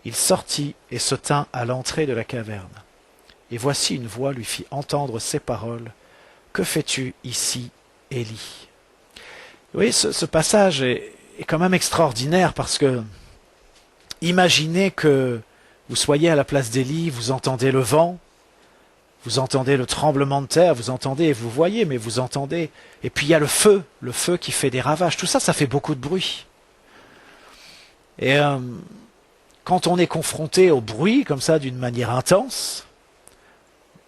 il sortit et se tint à l'entrée de la caverne. Et voici une voix lui fit entendre ces paroles, « Que fais-tu ici, Élie ?» Vous voyez, ce passage est quand même extraordinaire parce que imaginez que vous soyez à la place d'Élie, vous entendez le vent, vous entendez le tremblement de terre, vous entendez et vous voyez, mais vous entendez. Et puis il y a le feu qui fait des ravages. Tout ça, ça fait beaucoup de bruit. Et quand on est confronté au bruit comme ça d'une manière intense,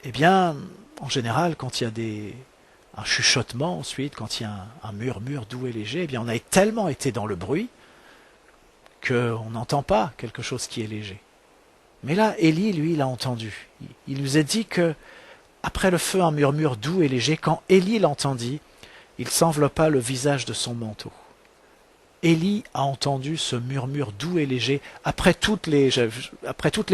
eh bien, en général, quand il y a un chuchotement ensuite, quand il y a un murmure doux et léger, eh bien, on a tellement été dans le bruit qu'on n'entend pas quelque chose qui est léger. Mais là, Élie, lui, il a entendu. Il nous a dit que, après le feu, un murmure doux et léger, quand Élie l'entendit, il s'enveloppa le visage de son manteau. Élie a entendu ce murmure doux et léger après toutes les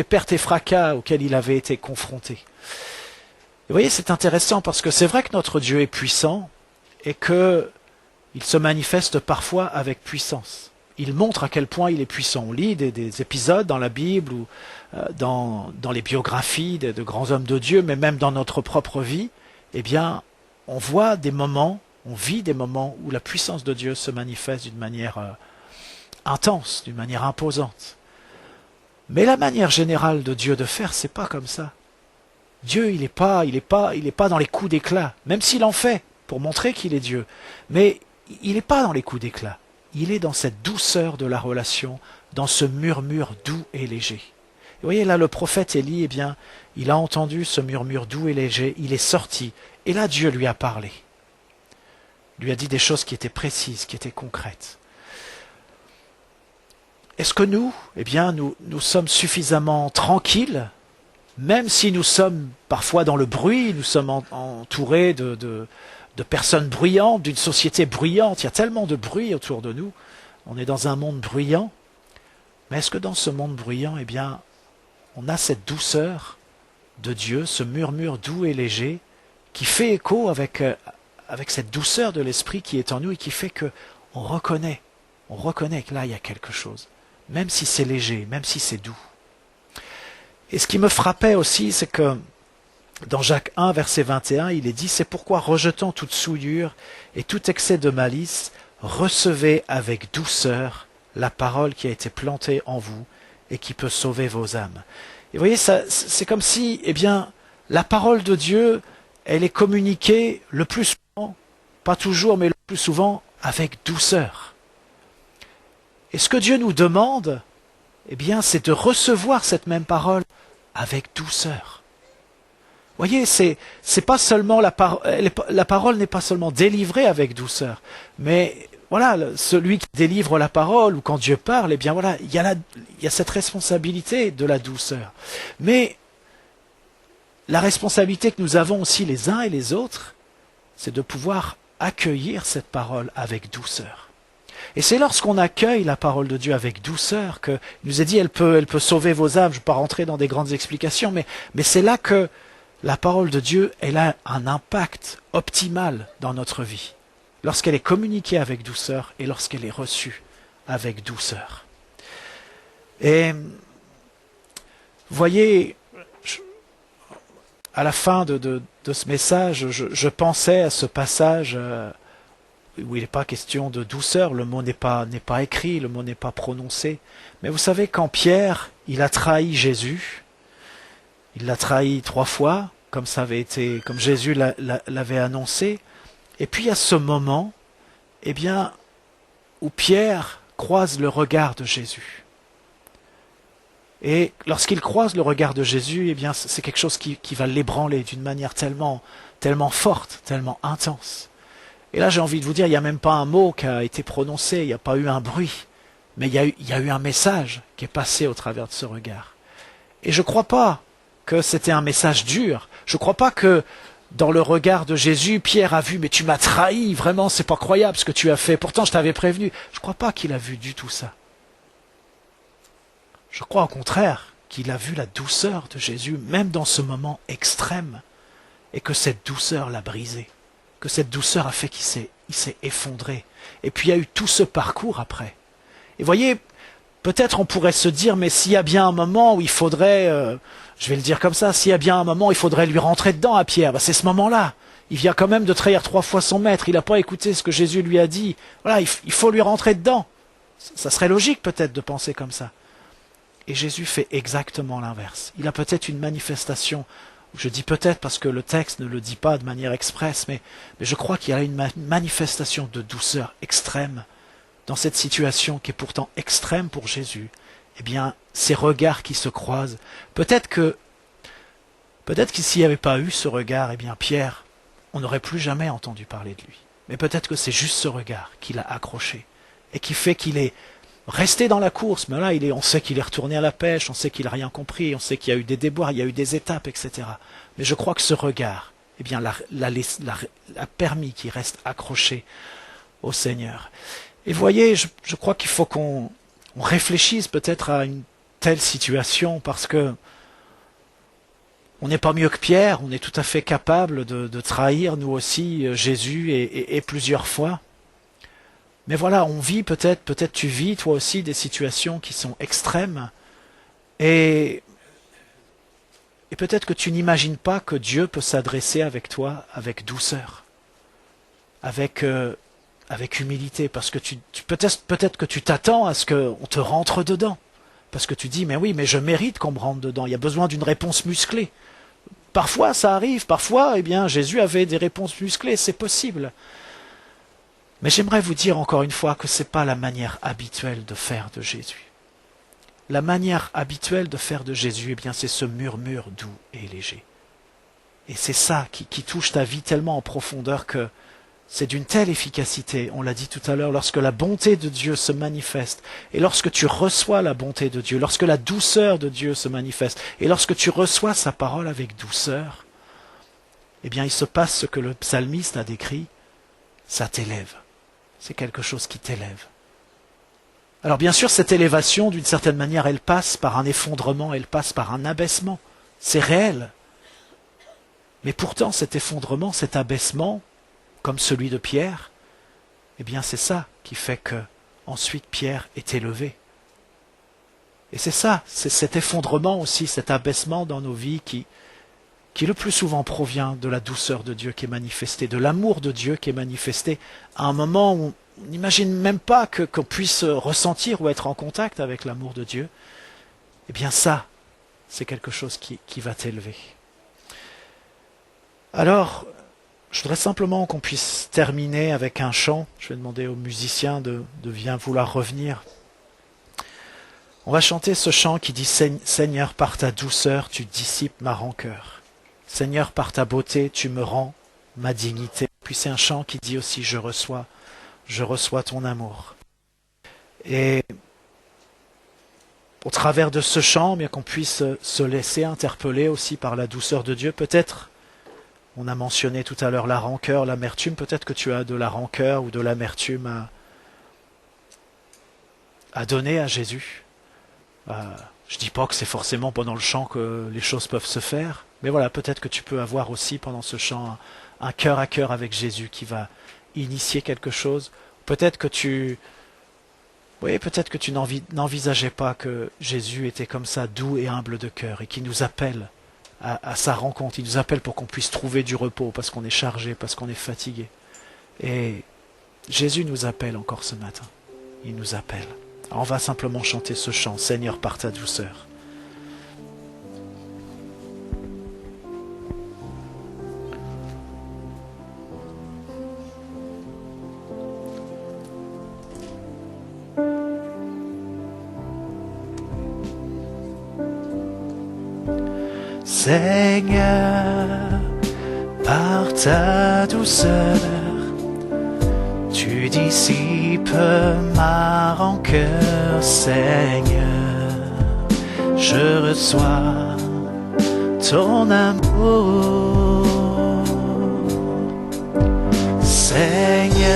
pertes et fracas auxquels il avait été confronté. Et vous voyez, c'est intéressant parce que c'est vrai que notre Dieu est puissant et qu'il se manifeste parfois avec puissance. Il montre à quel point il est puissant. On lit des épisodes dans la Bible ou dans les biographies de grands hommes de Dieu, mais même dans notre propre vie, eh bien, on voit des moments, on vit des moments où la puissance de Dieu se manifeste d'une manière intense, d'une manière imposante. Mais la manière générale de Dieu de faire, c'est pas comme ça. Dieu, il est pas dans les coups d'éclat, même s'il en fait pour montrer qu'il est Dieu. Mais il n'est pas dans les coups d'éclat. Il est dans cette douceur de la relation, dans ce murmure doux et léger. Vous voyez, là, le prophète Élie, eh bien, il a entendu ce murmure doux et léger, il est sorti, et là, Dieu lui a parlé. Il lui a dit des choses qui étaient précises, qui étaient concrètes. Est-ce que nous, eh bien, nous sommes suffisamment tranquilles, même si nous sommes parfois dans le bruit, nous sommes entourés de personnes bruyantes, d'une société bruyante, il y a tellement de bruit autour de nous, on est dans un monde bruyant, mais est-ce que dans ce monde bruyant, eh bien, on a cette douceur de Dieu, ce murmure doux et léger, qui fait écho avec cette douceur de l'esprit qui est en nous et qui fait que on reconnaît que là, il y a quelque chose, même si c'est léger, même si c'est doux. Et ce qui me frappait aussi, c'est que dans Jacques 1, verset 21, il est dit « C'est pourquoi, rejetant toute souillure et tout excès de malice, recevez avec douceur la parole qui a été plantée en vous et qui peut sauver vos âmes. » Et vous voyez, c'est comme si, eh bien, la parole de Dieu, elle est communiquée le plus souvent, pas toujours, mais le plus souvent, avec douceur. Et ce que Dieu nous demande, eh bien, c'est de recevoir cette même parole avec douceur. Vous voyez, c'est pas seulement la parole n'est pas seulement délivrée avec douceur, mais voilà, celui qui délivre la parole ou quand Dieu parle, eh bien voilà, il y a cette responsabilité de la douceur. Mais la responsabilité que nous avons aussi les uns et les autres, c'est de pouvoir accueillir cette parole avec douceur. Et c'est lorsqu'on accueille la parole de Dieu avec douceur que il nous est dit elle peut sauver vos âmes. Je ne vais pas rentrer dans des grandes explications, mais c'est là que la parole de Dieu, elle a un impact optimal dans notre vie, lorsqu'elle est communiquée avec douceur et lorsqu'elle est reçue avec douceur. Et vous voyez, à la fin de ce message, je pensais à ce passage où il n'est pas question de douceur, le mot n'est pas écrit, le mot n'est pas prononcé. Mais vous savez, quand Pierre, il a trahi Jésus, il l'a trahi 3 fois, comme ça avait été, comme Jésus l'avait annoncé. Et puis il y a ce moment, eh bien, où Pierre croise le regard de Jésus. Et lorsqu'il croise le regard de Jésus, eh bien, c'est quelque chose qui va l'ébranler d'une manière tellement forte, tellement intense. Et là, j'ai envie de vous dire, il n'y a même pas un mot qui a été prononcé, il n'y a pas eu un bruit, mais il y a eu un message qui est passé au travers de ce regard. Et je ne crois pas que c'était un message dur. Je ne crois pas que dans le regard de Jésus, Pierre a vu, mais tu m'as trahi, vraiment, c'est pas croyable ce que tu as fait, pourtant je t'avais prévenu. Je ne crois pas qu'il a vu du tout ça. Je crois au contraire qu'il a vu la douceur de Jésus, même dans ce moment extrême, et que cette douceur l'a brisé, que cette douceur a fait qu'il s'est effondré. Et puis il y a eu tout ce parcours après. Et voyez, peut-être on pourrait se dire, mais s'il y a bien un moment où il faudrait, je vais le dire comme ça, s'il y a bien un moment où il faudrait lui rentrer dedans à Pierre, c'est ce moment-là. Il vient quand même de trahir 3 fois son maître, il n'a pas écouté ce que Jésus lui a dit. Voilà, il faut lui rentrer dedans. Ça serait logique peut-être de penser comme ça. Et Jésus fait exactement l'inverse. Il a peut-être une manifestation, je dis peut-être parce que le texte ne le dit pas de manière expresse, mais je crois qu'il y a une manifestation de douceur extrême dans cette situation qui est pourtant extrême pour Jésus. Eh bien, ces regards qui se croisent, peut-être que s'il n'y avait pas eu ce regard, eh bien Pierre, on n'aurait plus jamais entendu parler de lui. Mais peut-être que c'est juste ce regard qui l'a accroché et qui fait qu'il est resté dans la course. Mais là, on sait qu'il est retourné à la pêche, on sait qu'il n'a rien compris, on sait qu'il y a eu des déboires, il y a eu des étapes, etc. Mais je crois que ce regard, eh bien, l'a permis qu'il reste accroché au Seigneur. Et voyez, je crois qu'il faut qu'on réfléchisse peut-être à une telle situation, parce que on n'est pas mieux que Pierre, on est tout à fait capable de trahir, nous aussi, Jésus, et plusieurs fois. Mais voilà, on vit peut-être tu vis toi aussi des situations qui sont extrêmes, et peut-être que tu n'imagines pas que Dieu peut s'adresser avec toi avec douceur, avec humilité, parce que peut-être que tu t'attends à ce qu'on te rentre dedans, parce que tu dis, mais oui, mais je mérite qu'on me rentre dedans, il y a besoin d'une réponse musclée. Parfois ça arrive, parfois eh bien Jésus avait des réponses musclées, c'est possible. Mais j'aimerais vous dire encore une fois que ce n'est pas la manière habituelle de faire de Jésus. La manière habituelle de faire de Jésus, eh bien c'est ce murmure doux et léger. Et c'est ça qui touche ta vie tellement en profondeur que c'est d'une telle efficacité, on l'a dit tout à l'heure, lorsque la bonté de Dieu se manifeste, et lorsque tu reçois la bonté de Dieu, lorsque la douceur de Dieu se manifeste, et lorsque tu reçois sa parole avec douceur, eh bien il se passe ce que le psalmiste a décrit, ça t'élève. C'est quelque chose qui t'élève. Alors bien sûr, cette élévation, d'une certaine manière, elle passe par un effondrement, elle passe par un abaissement. C'est réel. Mais pourtant, cet effondrement, cet abaissement, comme celui de Pierre, eh bien c'est ça qui fait que ensuite Pierre est élevé. Et c'est ça, c'est cet effondrement aussi, cet abaissement dans nos vies qui le plus souvent provient de la douceur de Dieu qui est manifestée, de l'amour de Dieu qui est manifesté à un moment où on n'imagine même pas qu'on puisse ressentir ou être en contact avec l'amour de Dieu. Eh bien ça, c'est quelque chose qui va t'élever. Alors, je voudrais simplement qu'on puisse terminer avec un chant. Je vais demander aux musiciens de bien vouloir revenir. On va chanter ce chant qui dit « Seigneur, par ta douceur, tu dissipes ma rancœur. Seigneur, par ta beauté, tu me rends ma dignité. » Puis c'est un chant qui dit aussi « Je reçois ton amour. » Et au travers de ce chant, bien qu'on puisse se laisser interpeller aussi par la douceur de Dieu, peut-être, on a mentionné tout à l'heure la rancœur, l'amertume, peut-être que tu as de la rancœur ou de l'amertume à donner à Jésus. Je dis pas que c'est forcément pendant le chant que les choses peuvent se faire, mais voilà, peut-être que tu peux avoir aussi pendant ce chant un cœur à cœur avec Jésus qui va initier quelque chose. Peut-être que tu n'envisageais pas que Jésus était comme ça, doux et humble de cœur, et qui nous appelle à sa rencontre. Il nous appelle pour qu'on puisse trouver du repos, parce qu'on est chargé, parce qu'on est fatigué. Et Jésus nous appelle encore ce matin. Il nous appelle. Alors on va simplement chanter ce chant, Seigneur, par ta douceur. Seigneur, par ta douceur, tu dissipes ma rancœur, Seigneur. Je reçois ton amour, Seigneur,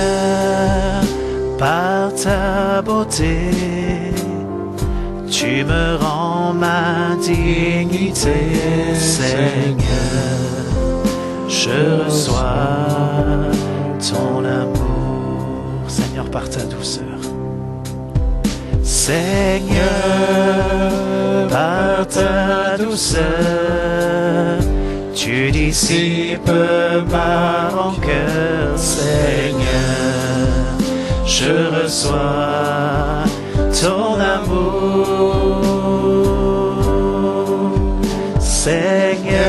par ta beauté. Tu me rends ma dignité, Seigneur. Je reçois ton amour, Seigneur, par ta douceur. Seigneur, par ta douceur, tu dissipes ma rancœur, Seigneur. Je reçois ton amour, Seigneur,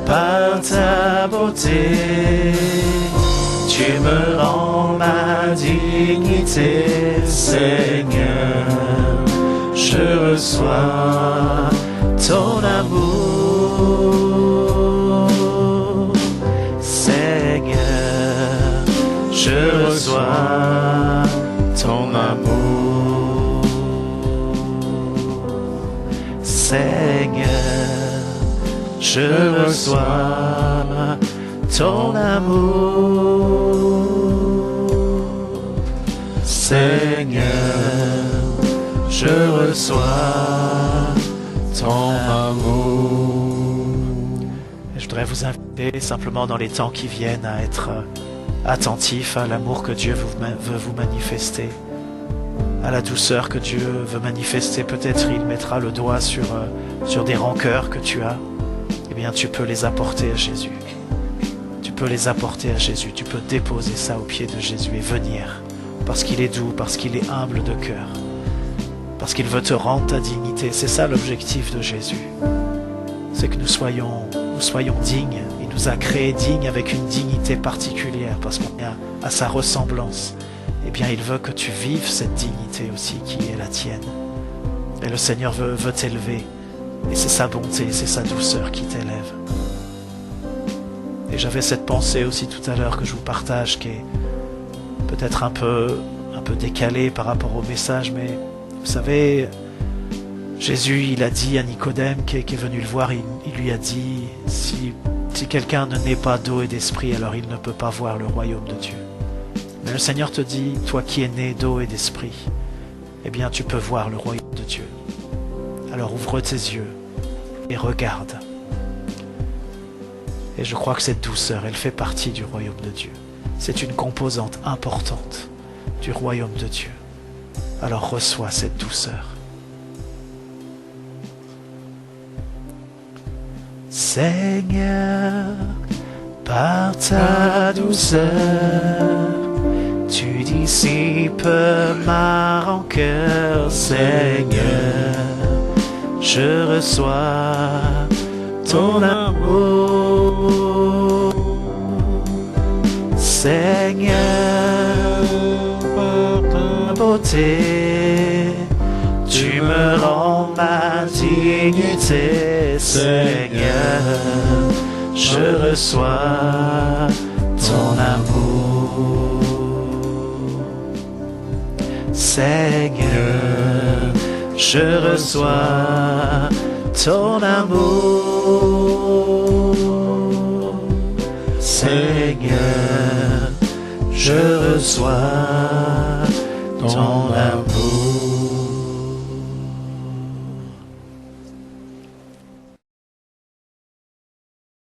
par ta beauté. Tu me rends ma dignité, Seigneur. Je reçois ton amour, Seigneur. Je reçois ton amour, Seigneur. Je reçois ton amour, Seigneur. Je reçois ton amour. Je voudrais vous inviter simplement dans les temps qui viennent à être attentif à l'amour que Dieu veut vous manifester, à la douceur que Dieu veut manifester. Peut-être il mettra le doigt sur des rancœurs que tu as. Eh bien, tu peux les apporter à Jésus. Tu peux les apporter à Jésus. Tu peux déposer ça aux pieds de Jésus et venir, parce qu'il est doux, parce qu'il est humble de cœur, parce qu'il veut te rendre ta dignité. C'est ça l'objectif de Jésus. C'est que nous soyons dignes. Il nous a créés dignes avec une dignité particulière parce qu'on est à sa ressemblance. Eh bien, il veut que tu vives cette dignité aussi qui est la tienne. Et le Seigneur veut t'élever. Et c'est sa bonté, c'est sa douceur qui t'élève. Et j'avais cette pensée aussi tout à l'heure que je vous partage, qui est peut-être un peu décalée par rapport au message, mais vous savez, Jésus, il a dit à Nicodème qui est venu le voir, il lui a dit, si quelqu'un ne naît pas d'eau et d'esprit, alors il ne peut pas voir le royaume de Dieu. Mais le Seigneur te dit, toi qui es né d'eau et d'esprit, eh bien tu peux voir le royaume de Dieu. Alors ouvre tes yeux et regarde. Et je crois que cette douceur, elle fait partie du royaume de Dieu. C'est une composante importante du royaume de Dieu. Alors reçois cette douceur. Seigneur, par ta douceur, tu dissipes ma rancœur, Seigneur. Je reçois ton amour, Seigneur, par ta beauté. Tu me rends ma dignité, Seigneur. Je reçois ton amour, Seigneur. Je reçois ton amour, Seigneur. Je reçois ton